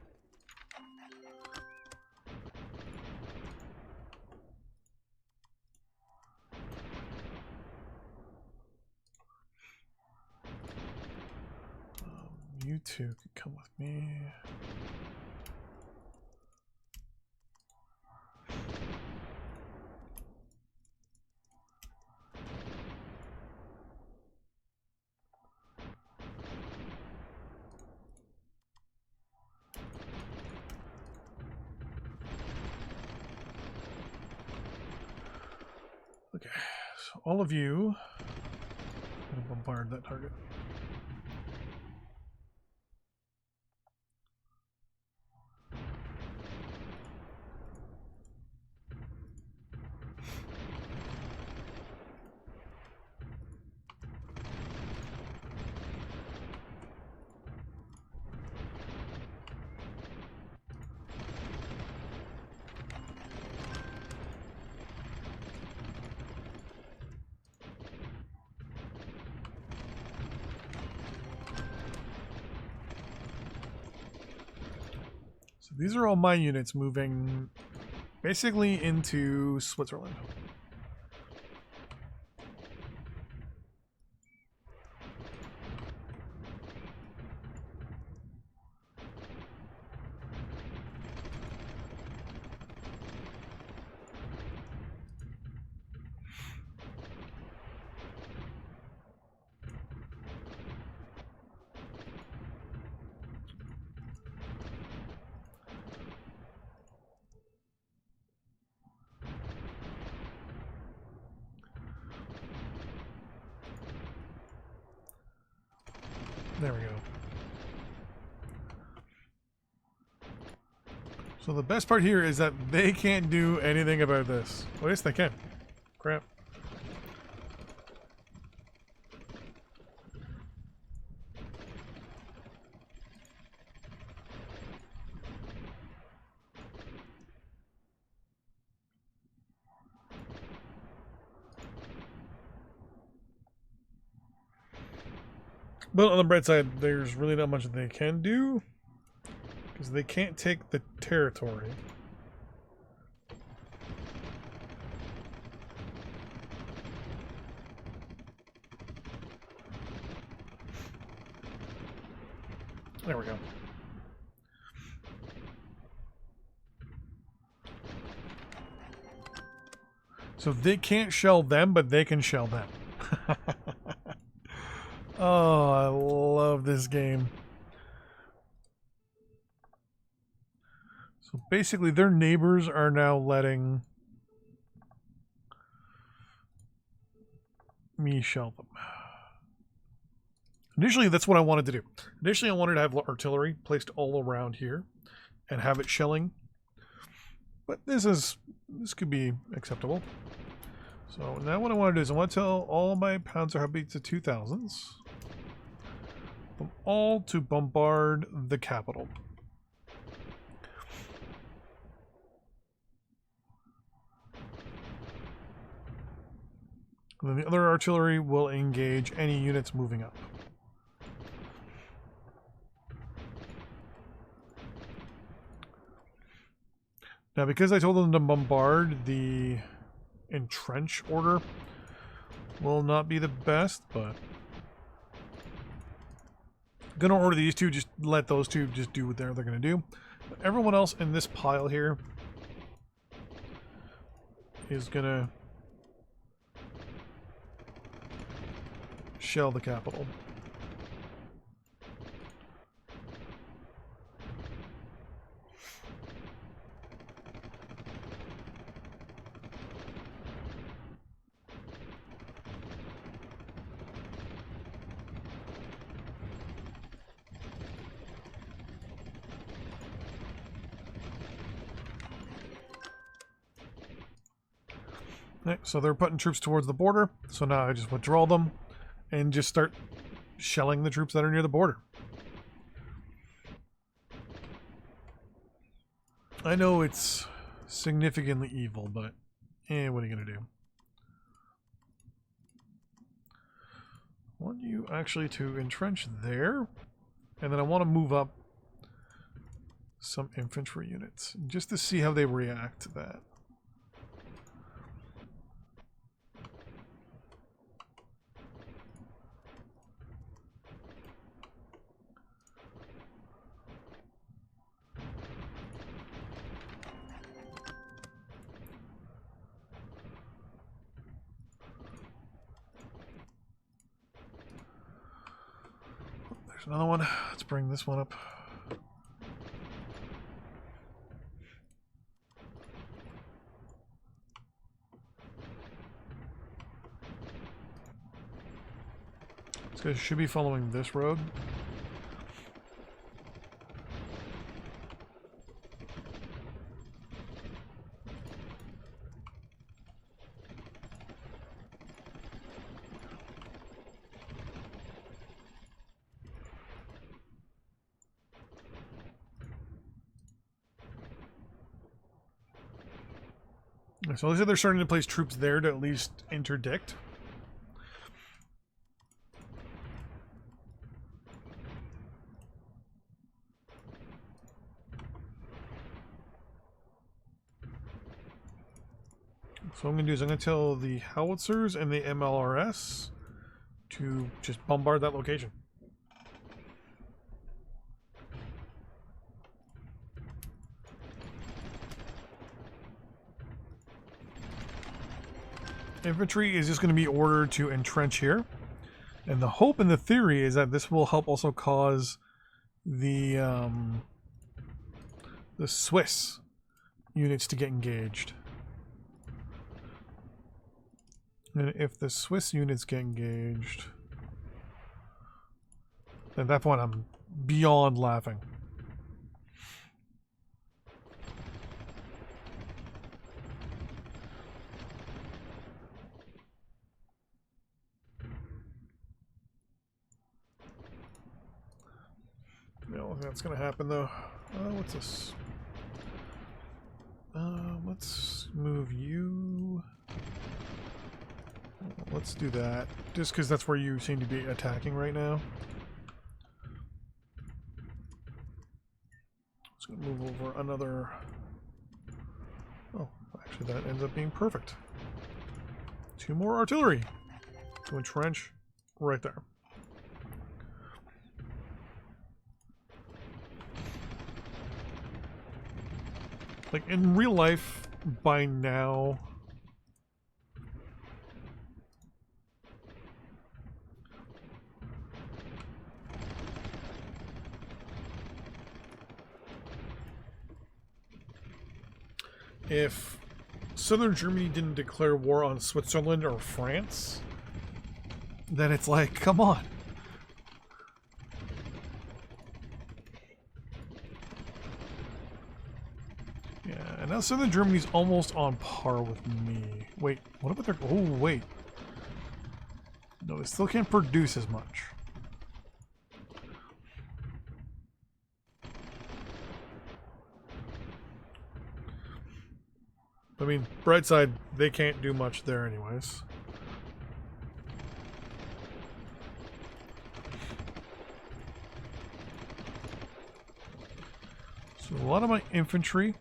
You two can come with me. Okay, so all of you I'm gonna bombard that target. These are all my units moving basically into Switzerland. There we go. So the best part here is that they can't do anything about this. Well, yes, they can. Crap. But on the bright side, there's really not much that they can do, because they can't take the territory. There we go. So they can't shell them, but they can shell them. Oh, I love this game. So basically, their neighbors are now letting me shell them. Initially, that's what I wanted to do. Initially, I wanted to have artillery placed all around here and have it shelling. But this could be acceptable. So now what I want to do is I want to tell all my Panzer pt-2000s them all to bombard the capital. And then the other artillery will engage any units moving up. Now, because I told them to bombard, the entrench order will not be the best, but I'm going to order these two, just let those two just do what they're going to do. But everyone else in this pile here is going to shell the capital. Okay, so they're putting troops towards the border, so now I just withdraw them and just start shelling the troops that are near the border. I know it's significantly evil, but what are you going to do? I want you actually to entrench there, and then I want to move up some infantry units just to see how they react to that. Another one. Let's bring this one up. This guy should be following this road. So they're starting to place troops there to at least interdict. So what I'm going to do is I'm going to tell the howitzers and the MLRS to just bombard that location. Infantry is just going to be ordered to entrench here. And the hope and the theory is that this will help also cause the Swiss units to get engaged. And if the Swiss units get engaged, at that point I'm beyond laughing. I don't think that's going to happen, though. What's this? Let's move you. Let's do that. Just because that's where you seem to be attacking right now. It's going to move over another... Oh, actually that ends up being perfect. 2 more artillery to entrench right there. Like, in real life, by now... if southern Germany didn't declare war on Switzerland or France, then it's like, come on. Yeah, and now Southern Germany's almost on par with me. Wait, what about their... Oh, wait. No, they still can't produce as much. I mean, bright side, they can't do much there anyways. So a lot of my infantry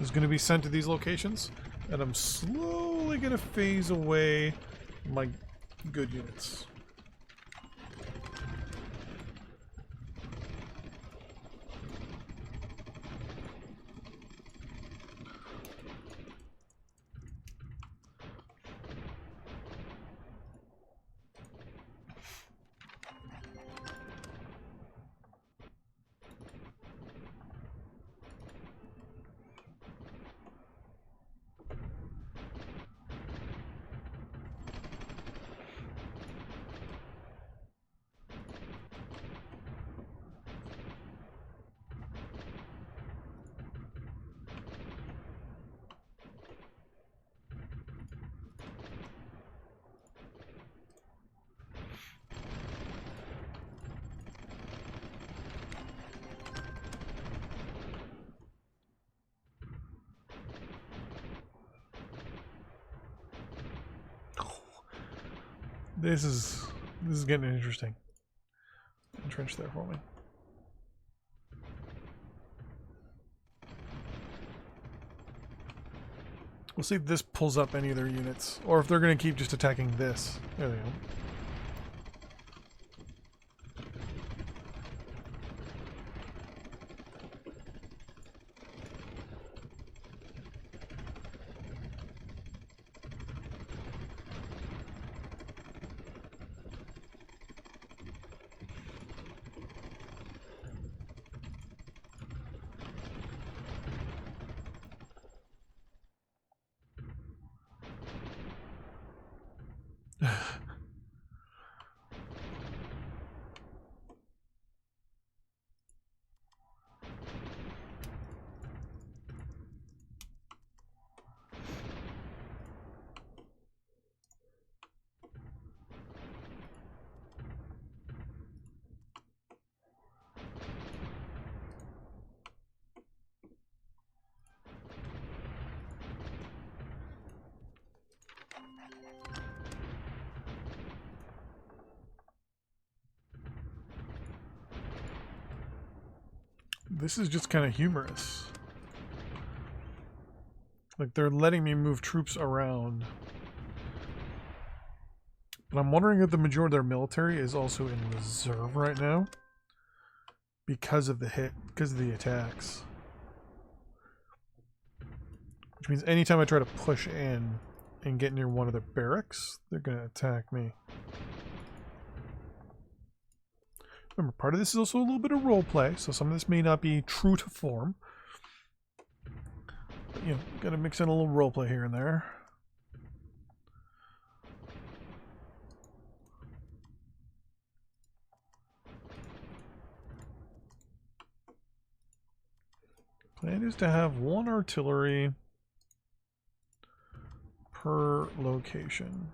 is going to be sent to these locations, and I'm slowly going to phase away my good units. This is getting interesting. Entrench there for me. We'll see if this pulls up any of their units, or if they're going to keep just attacking this. There they go. This is just kind of humorous. Like, they're letting me move troops around. But I'm wondering if the majority of their military is also in reserve right now. Because of the because of the attacks. Which means anytime I try to push in and get near one of their barracks, they're going to attack me. Remember, part of this is also a little bit of roleplay, so some of this may not be true to form. But, you know, gotta mix in a little roleplay here and there. Plan is to have one artillery per location.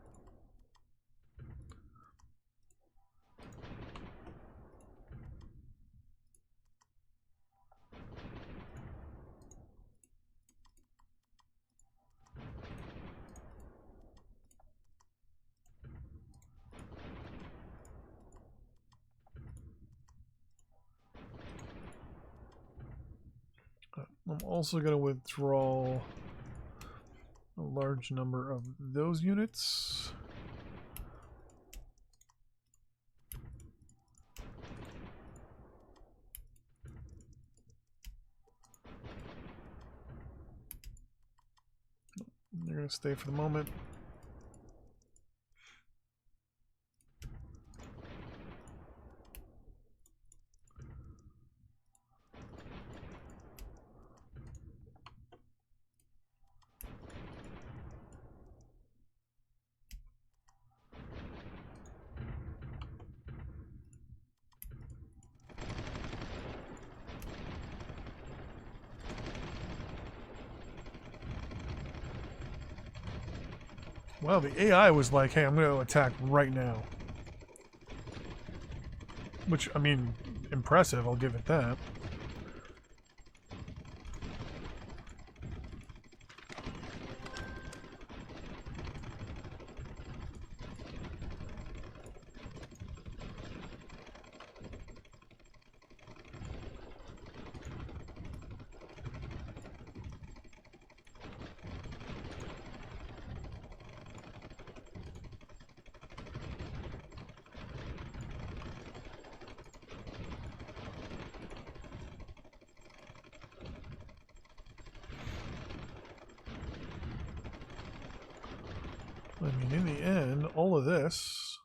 I'm also going to withdraw a large number of those units. They're going to stay for the moment. Well, the AI was like, hey, I'm going to attack right now. Which, I mean, impressive, I'll give it that. I mean, in the end, all of this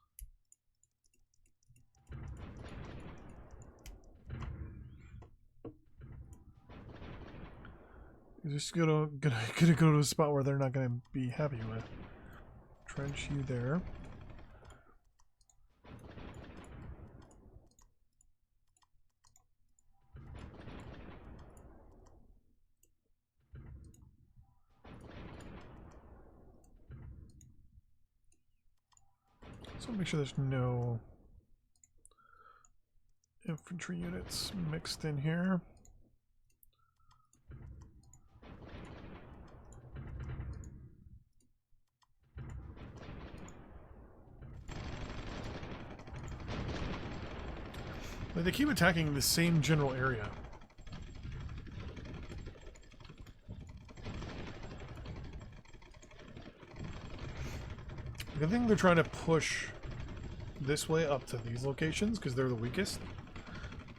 is just gonna go to a spot where they're not gonna be happy with. Trench you there. So make sure there's no infantry units mixed in here. Like, they keep attacking the same general area. I think they're trying to push this way up to these locations because they're the weakest,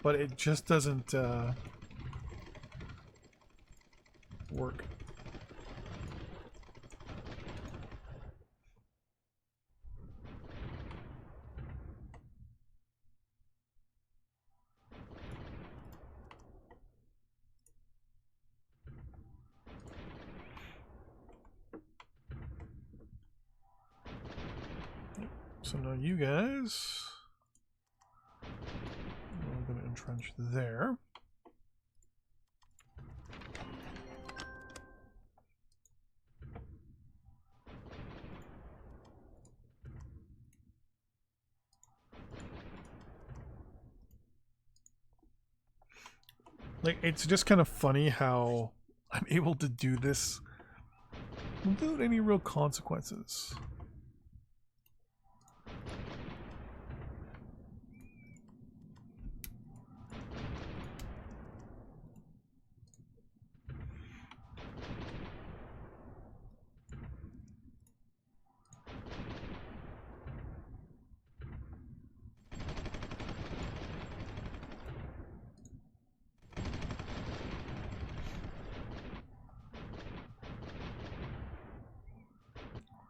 but it just doesn't work. So now you guys, I'm going to entrench there. Like, it's just kind of funny how I'm able to do this without any real consequences.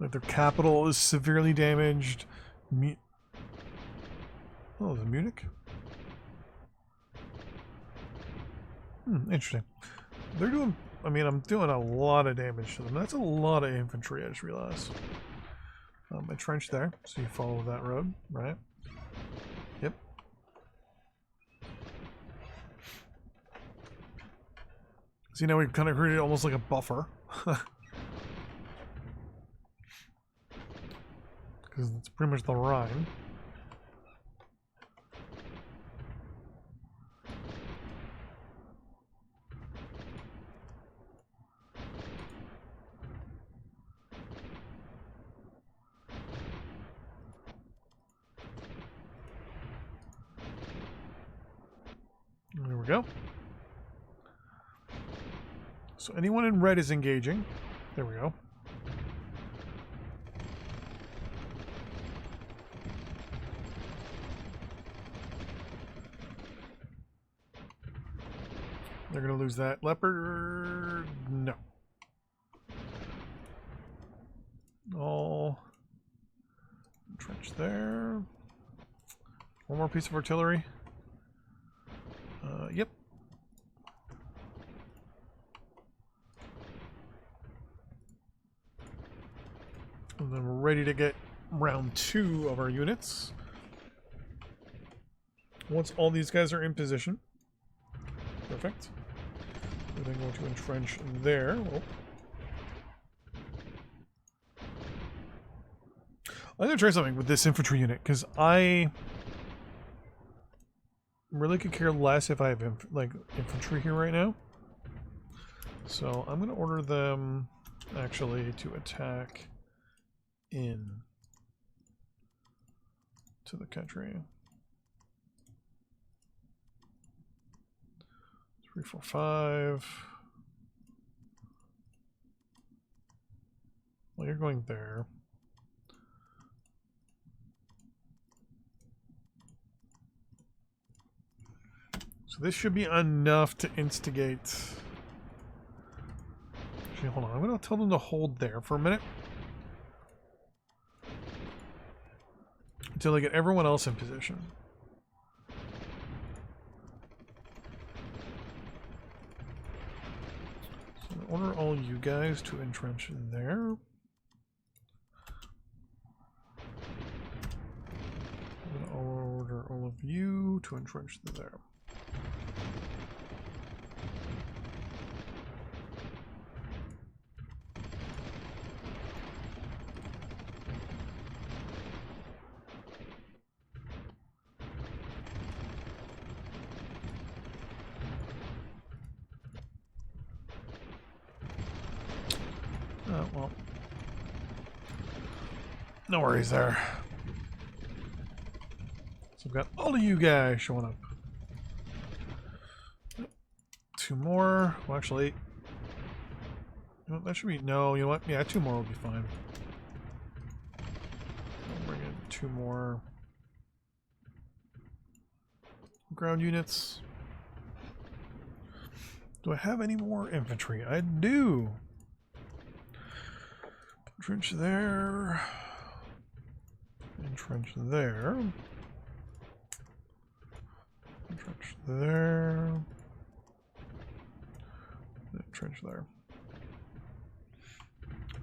Like, their capital is severely damaged. Oh, is it Munich? Interesting. They're doing... I mean, I'm doing a lot of damage to them. That's a lot of infantry, I just realized. I trench there, so you follow that road, right? Yep. See, now we've kind of created almost like a buffer. Because it's pretty much the Rhine. There we go. So anyone in red is engaging. There we go. They're going to lose that leopard. No. All trench there. One more piece of artillery. Yep. And then we're ready to get round 2 of our units. Once all these guys are in position. Perfect. We're then going to entrench there. Oh. I'm gonna try something with this infantry unit because I really could care less if I have infantry here right now. So I'm gonna order them actually to attack in to the country. 3, 4, 5. Well, you're going there. So this should be enough to instigate. Actually, hold on. I'm going to tell them to hold there for a minute. Until I get everyone else in position. So I'm going to order all you guys to entrench in there. I'm going to order all of you to entrench there. Well, no worries there. So I've got all of you guys showing up. 2 more. Well, actually, you know, that should be, no, you know what? Yeah, 2 more will be fine. I'll bring in 2 more ground units. Do I have any more infantry? I do. Entrench there. Entrench there. Entrench there. Entrench there.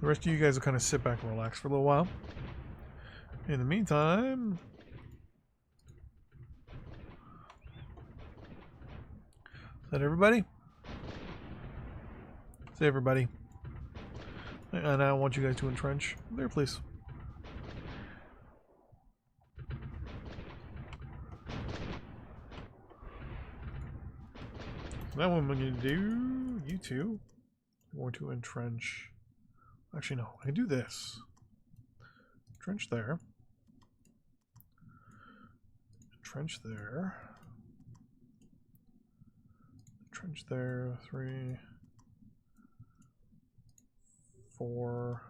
The rest of you guys will kind of sit back and relax for a little while. In the meantime, is that everybody? Say everybody. And I want you guys to entrench. There, please. Now what I'm going to do, you two, I'm going to entrench. Actually, no, I can do this. Entrench there. Entrench there. Entrench there. 3, 4,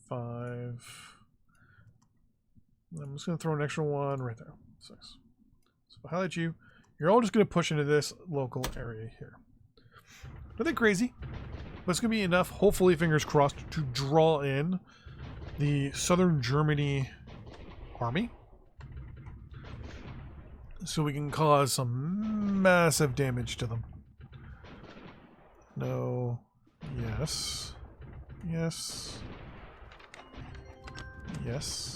5. I'm just going to throw an extra one right there. 6. So if I highlight you, you're all just going to push into this local area here. Nothing crazy, but it's going to be enough, hopefully, fingers crossed, to draw in the Southern Germany army. So we can cause some massive damage to them. No. Yes. Yes. Yes.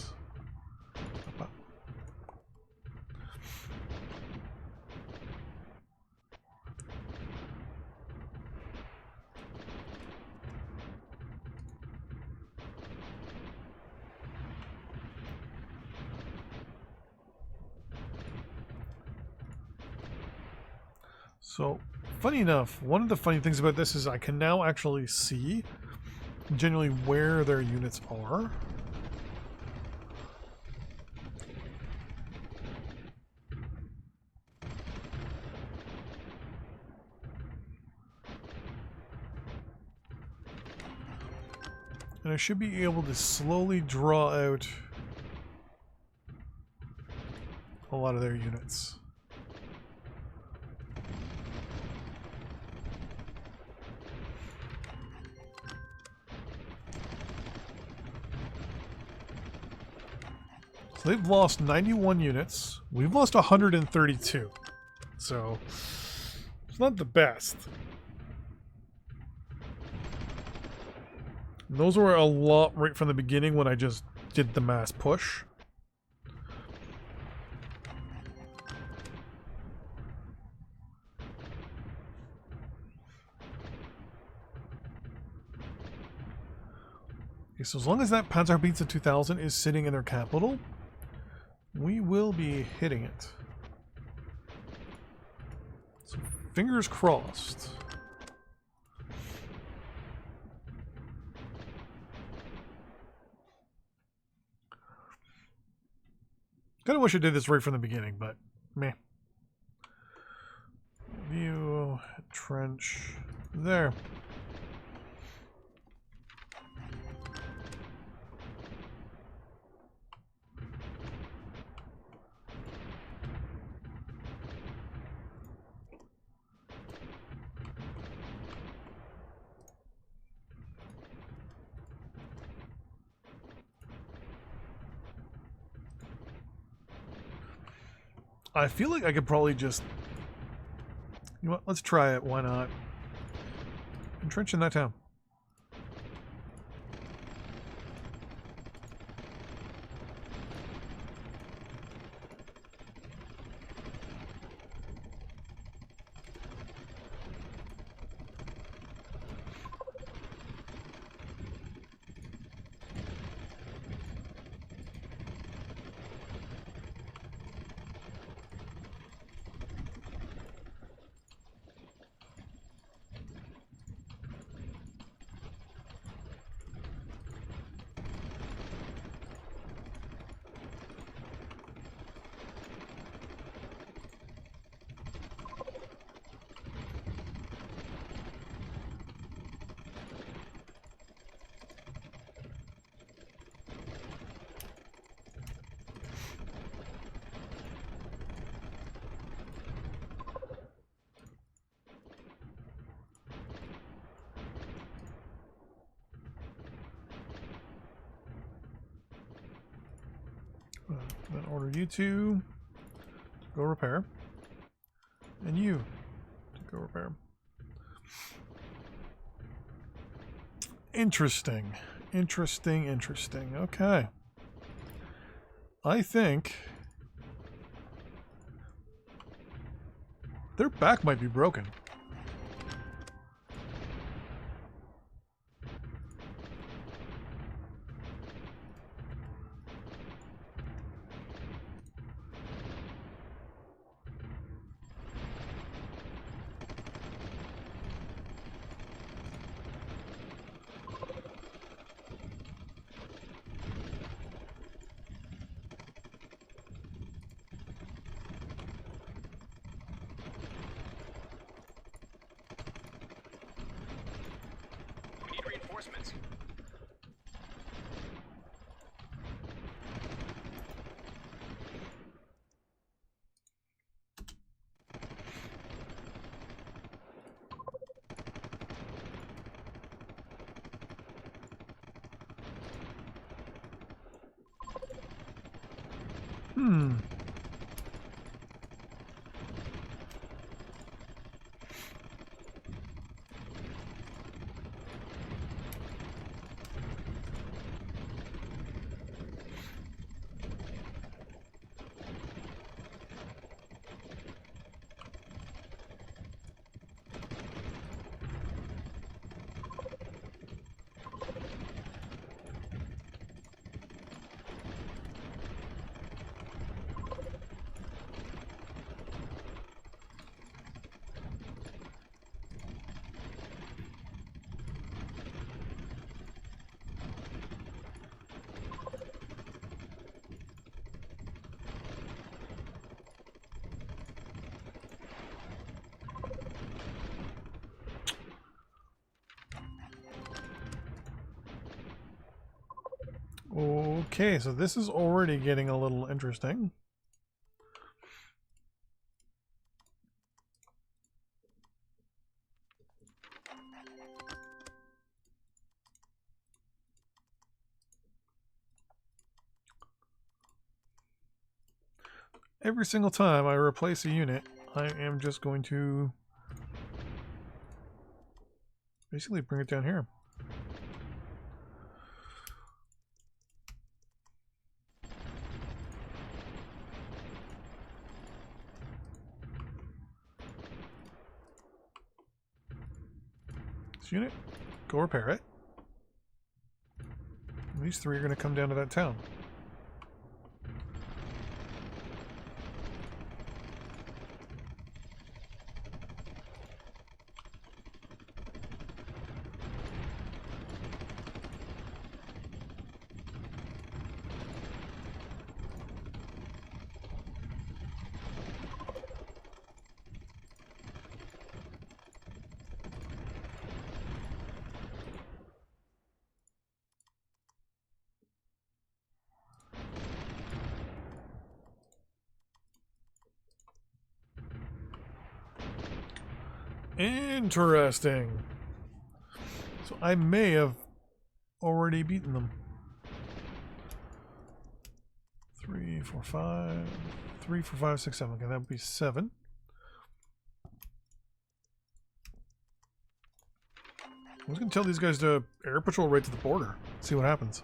So, funny enough, one of the funny things about this is I can now actually see generally where their units are. And I should be able to slowly draw out a lot of their units. So they've lost 91 units. We've lost 132. So it's not the best. Those were a lot right from the beginning when I just did the mass push. Okay, so as long as that Panzerbeatze 2000 is sitting in their capital, we will be hitting it. So fingers crossed. Kind of wish I did this right from the beginning, but meh. View, trench, there. I feel like I could probably just... You know what? Let's try it. Why not? Entrench in that town. Then order you to go repair. And you to go repair. Interesting. Interesting, interesting. Okay. I think their back might be broken. Reinforcements. Okay, so this is already getting a little interesting. Every single time I replace a unit, I am just going to basically bring it down here. This unit, go repair it. These three are going to come down to that town. Interesting. So I may have already beaten them. 3, 4, 5. 3, 4, 5, 6, 7. Okay, that would be 7. I was going to tell these guys to air patrol right to the border. See what happens.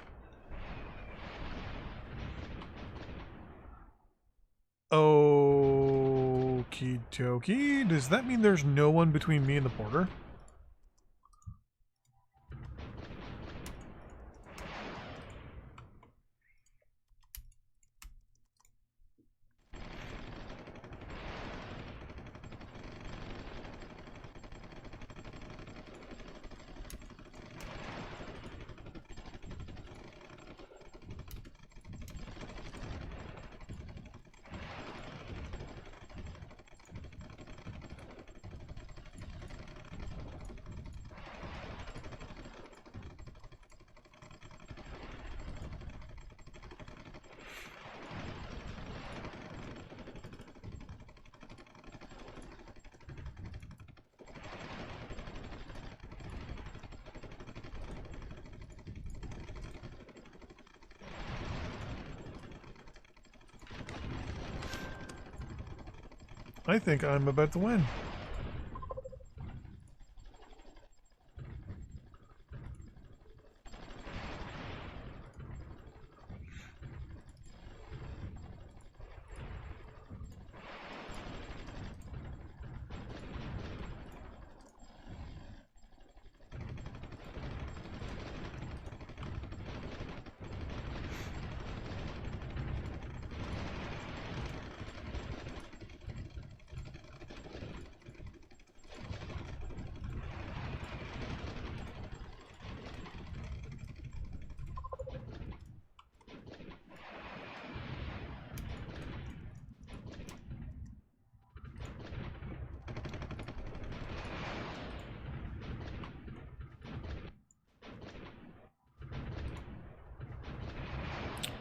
Okie dokie. Does that mean there's no one between me and the border? I think I'm about to win.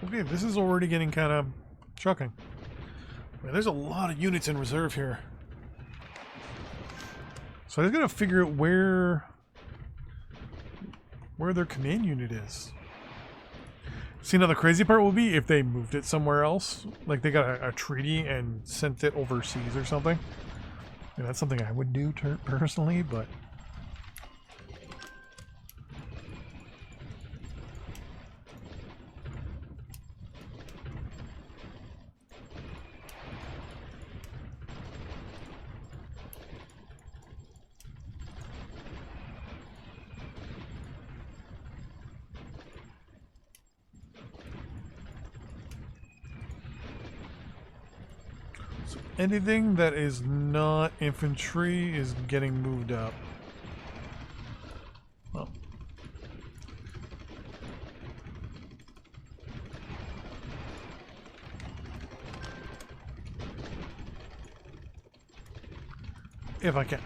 Okay, this is already getting kind of shocking. Man, there's a lot of units in reserve here. So I just gotta figure out where their command unit is. See, now the crazy part will be if they moved it somewhere else. Like they got a treaty and sent it overseas or something. I mean, that's something I would do personally, but... anything that is not infantry is getting moved up. Well. If I can.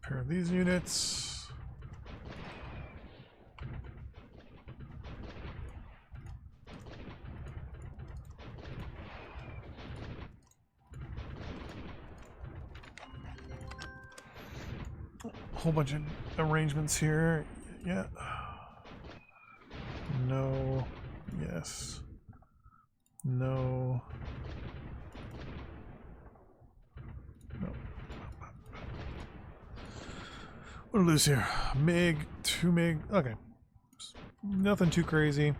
Repair these units. Whole bunch of arrangements here. Yeah. No. Yes. No. No. What do we lose here? MiG, 2 MiG. Okay. Nothing too crazy.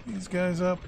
These guys up.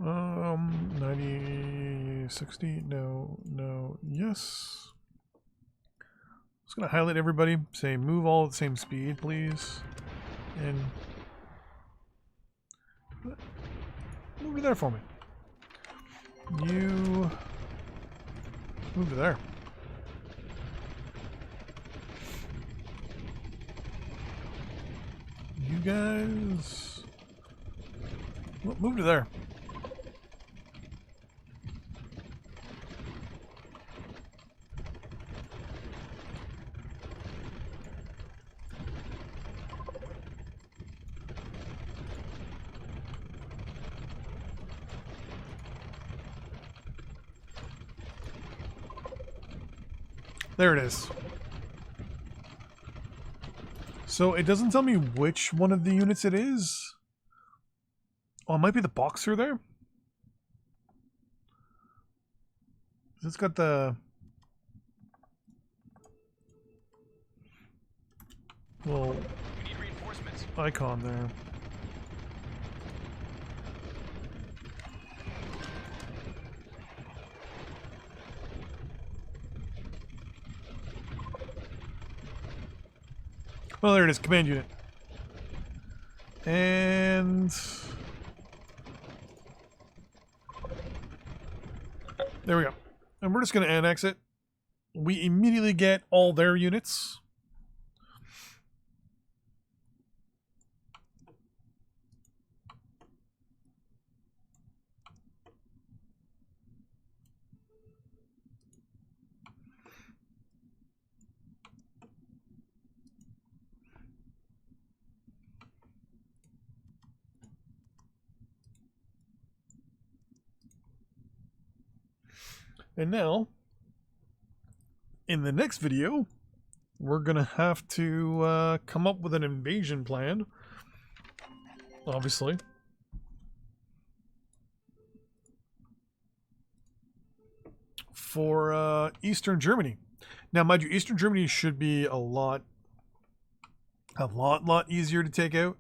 Um, 90, 60, no, yes. Just gonna highlight everybody, say move all at the same speed, please. And move to there for me. You move to there. You guys move to there. There it is. So it doesn't tell me which one of the units it is. Oh, it might be the boxer there. It's got the little icon there. Well, there it is, command unit. And there we go. And we're just going to annex it. We immediately get all their units. And now, in the next video, we're going to have to come up with an invasion plan, obviously. For Eastern Germany. Now, mind you, Eastern Germany should be a lot easier to take out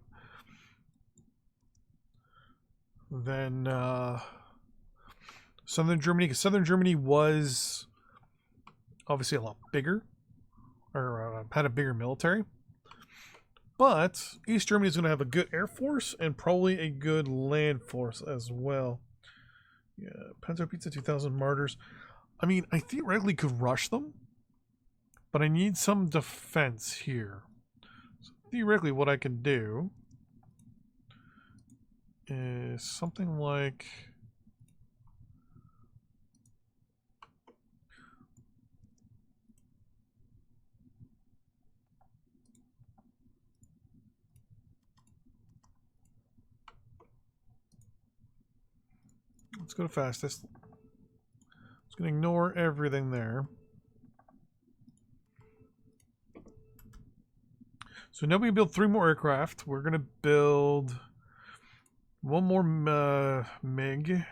than Southern Germany, because Southern Germany was obviously a lot bigger, or had a bigger military. But East Germany is going to have a good air force and probably a good land force as well. Yeah, Panzer Pizza 2000 Martyrs. I mean, I theoretically could rush them, but I need some defense here. So theoretically, what I can do is something like... Let's go to fastest. It's going to ignore everything there. So now we can build 3 more aircraft. We're going to build 1 more MiG.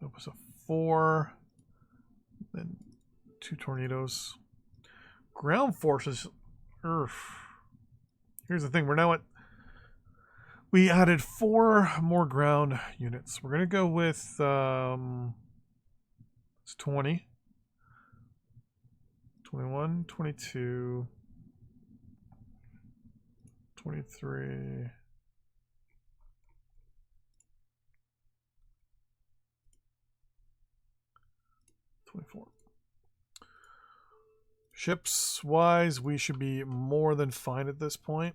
That was a 4. Then 2 tornadoes. Ground forces. Here's the thing. We're now at... We added 4 more ground units. We're going to go with... it's 20. 21, 22, 23, 24. Ships wise, we should be more than fine at this point.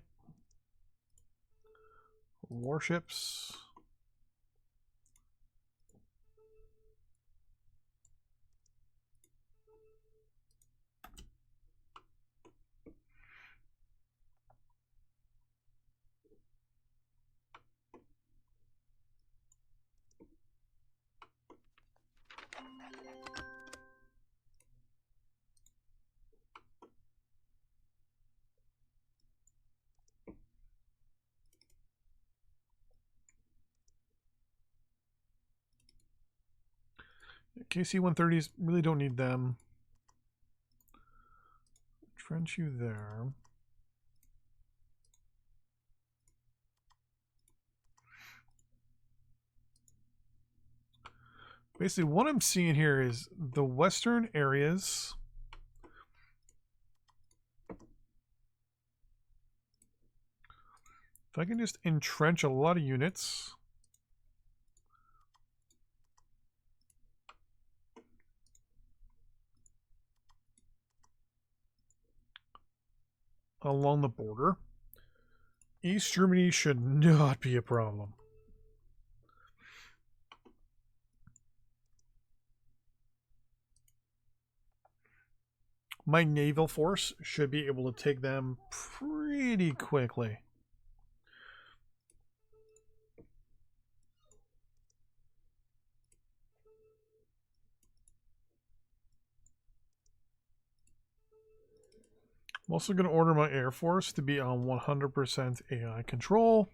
Warships. KC-130s, really don't need them. Trench you there. Basically, what I'm seeing here is the western areas. If I can just entrench a lot of units. Along the border. East Germany should not be a problem. My naval force should be able to take them pretty quickly. I'm also going to order my Air Force to be on 100% AI control.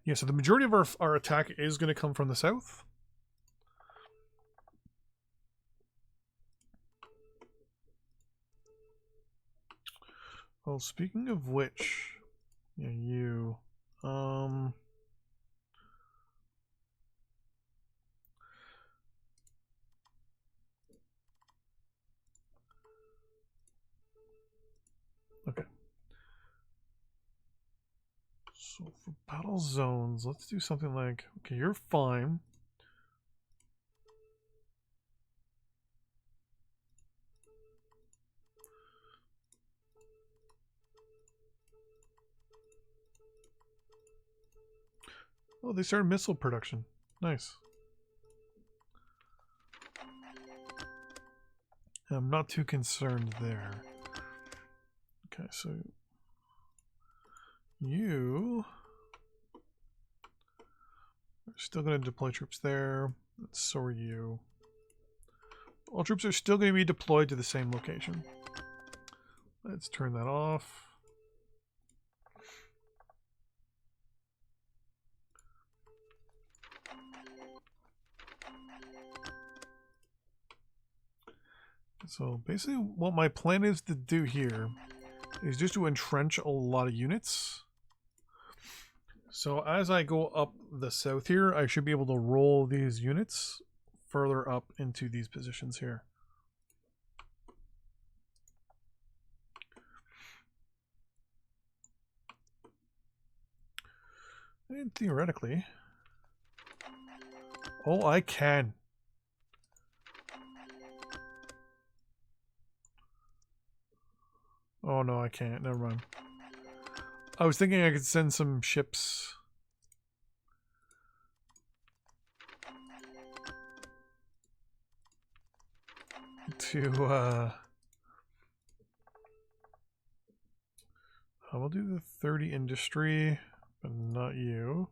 Yeah, so the majority of our attack is going to come from the south. Well, speaking of which, yeah, you, okay. So for battle zones, let's do something like, okay, you're fine. Oh, they started missile production. Nice. I'm not too concerned there. Okay, so you are still going to deploy troops there. So are you. All troops are still going to be deployed to the same location. Let's turn that off. So basically what my plan is to do here is just to entrench a lot of units. So as I go up the south here, I should be able to roll these units further up into these positions here. And theoretically, Oh, I can. Oh no, I can't. Never mind. I was thinking I could send some ships. To, I will do the 30 industry, but not you.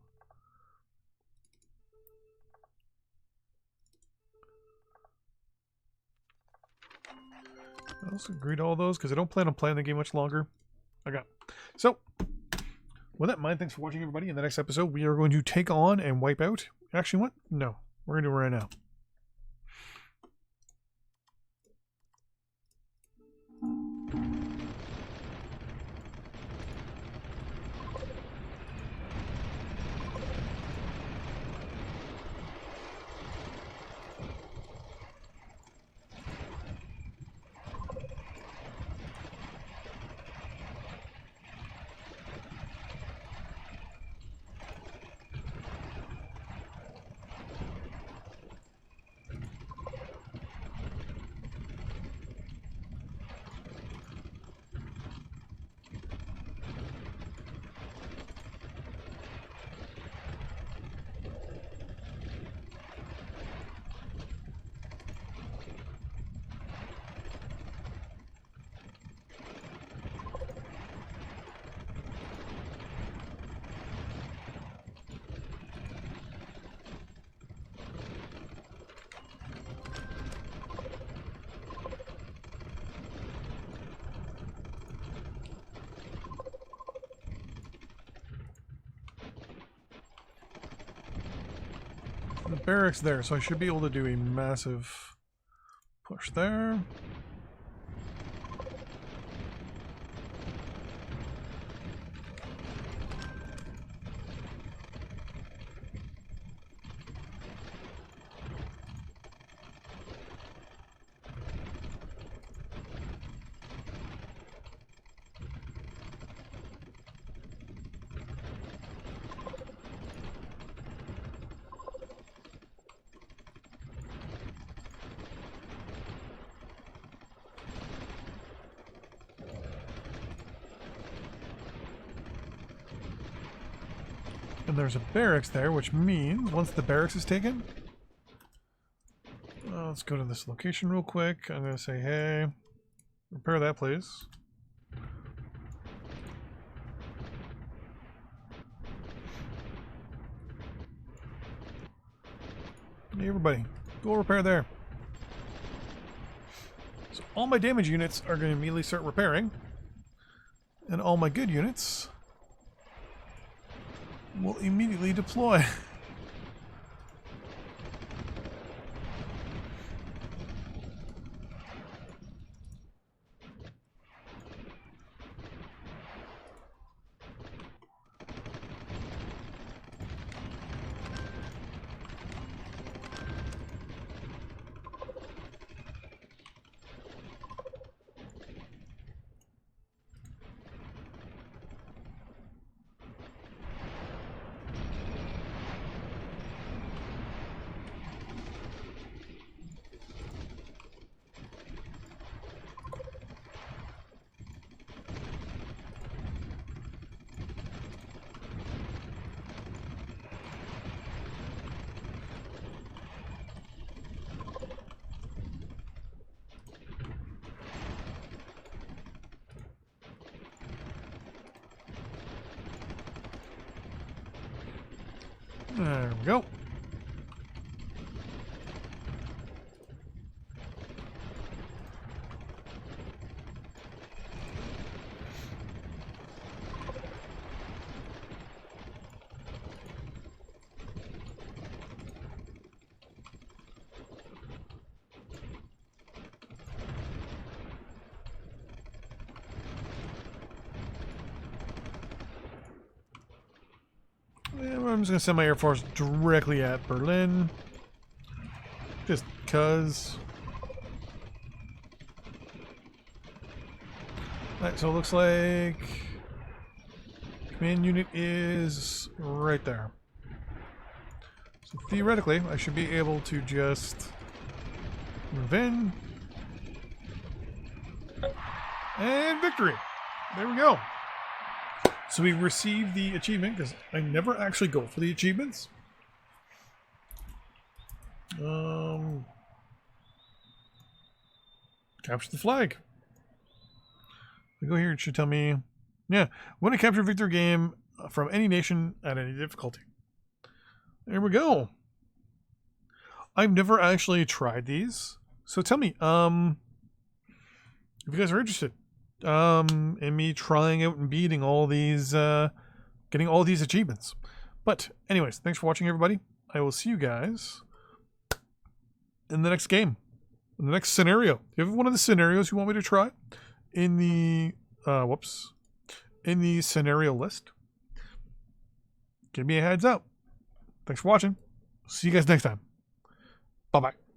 I also agree to all those because I don't plan on playing the game much longer. Okay. So, with that in mind, thanks for watching, everybody. In the next episode, we are going to take on and wipe out. Actually, what? No. We're going to do it right now. The barracks there, so I should be able to do a massive push there. And there's a barracks there, which means once the barracks is taken, let's go to this location real quick. I'm going to say, hey, repair that, please. Hey, everybody, go repair there. So all my damage units are going to immediately start repairing, and all my good units will immediately deploy. There we go. I'm just going to send my Air Force directly at Berlin. Just because. Alright, so it looks like command unit is right there. So theoretically, I should be able to just move in. And victory! There we go. So we received the achievement, because I never actually go for the achievements. Capture the flag. We go here, it should tell me, yeah, win a capture victory game from any nation at any difficulty. There we go. I've never actually tried these, so tell me, if you guys are interested, in me trying out and beating all these, getting all these achievements. But anyways, thanks for watching, everybody. I will see you guys in the next game, in the next scenario. If you have one of the scenarios you want me to try in the, in the scenario list, give me a heads up. Thanks for watching. See you guys next time. Bye-bye.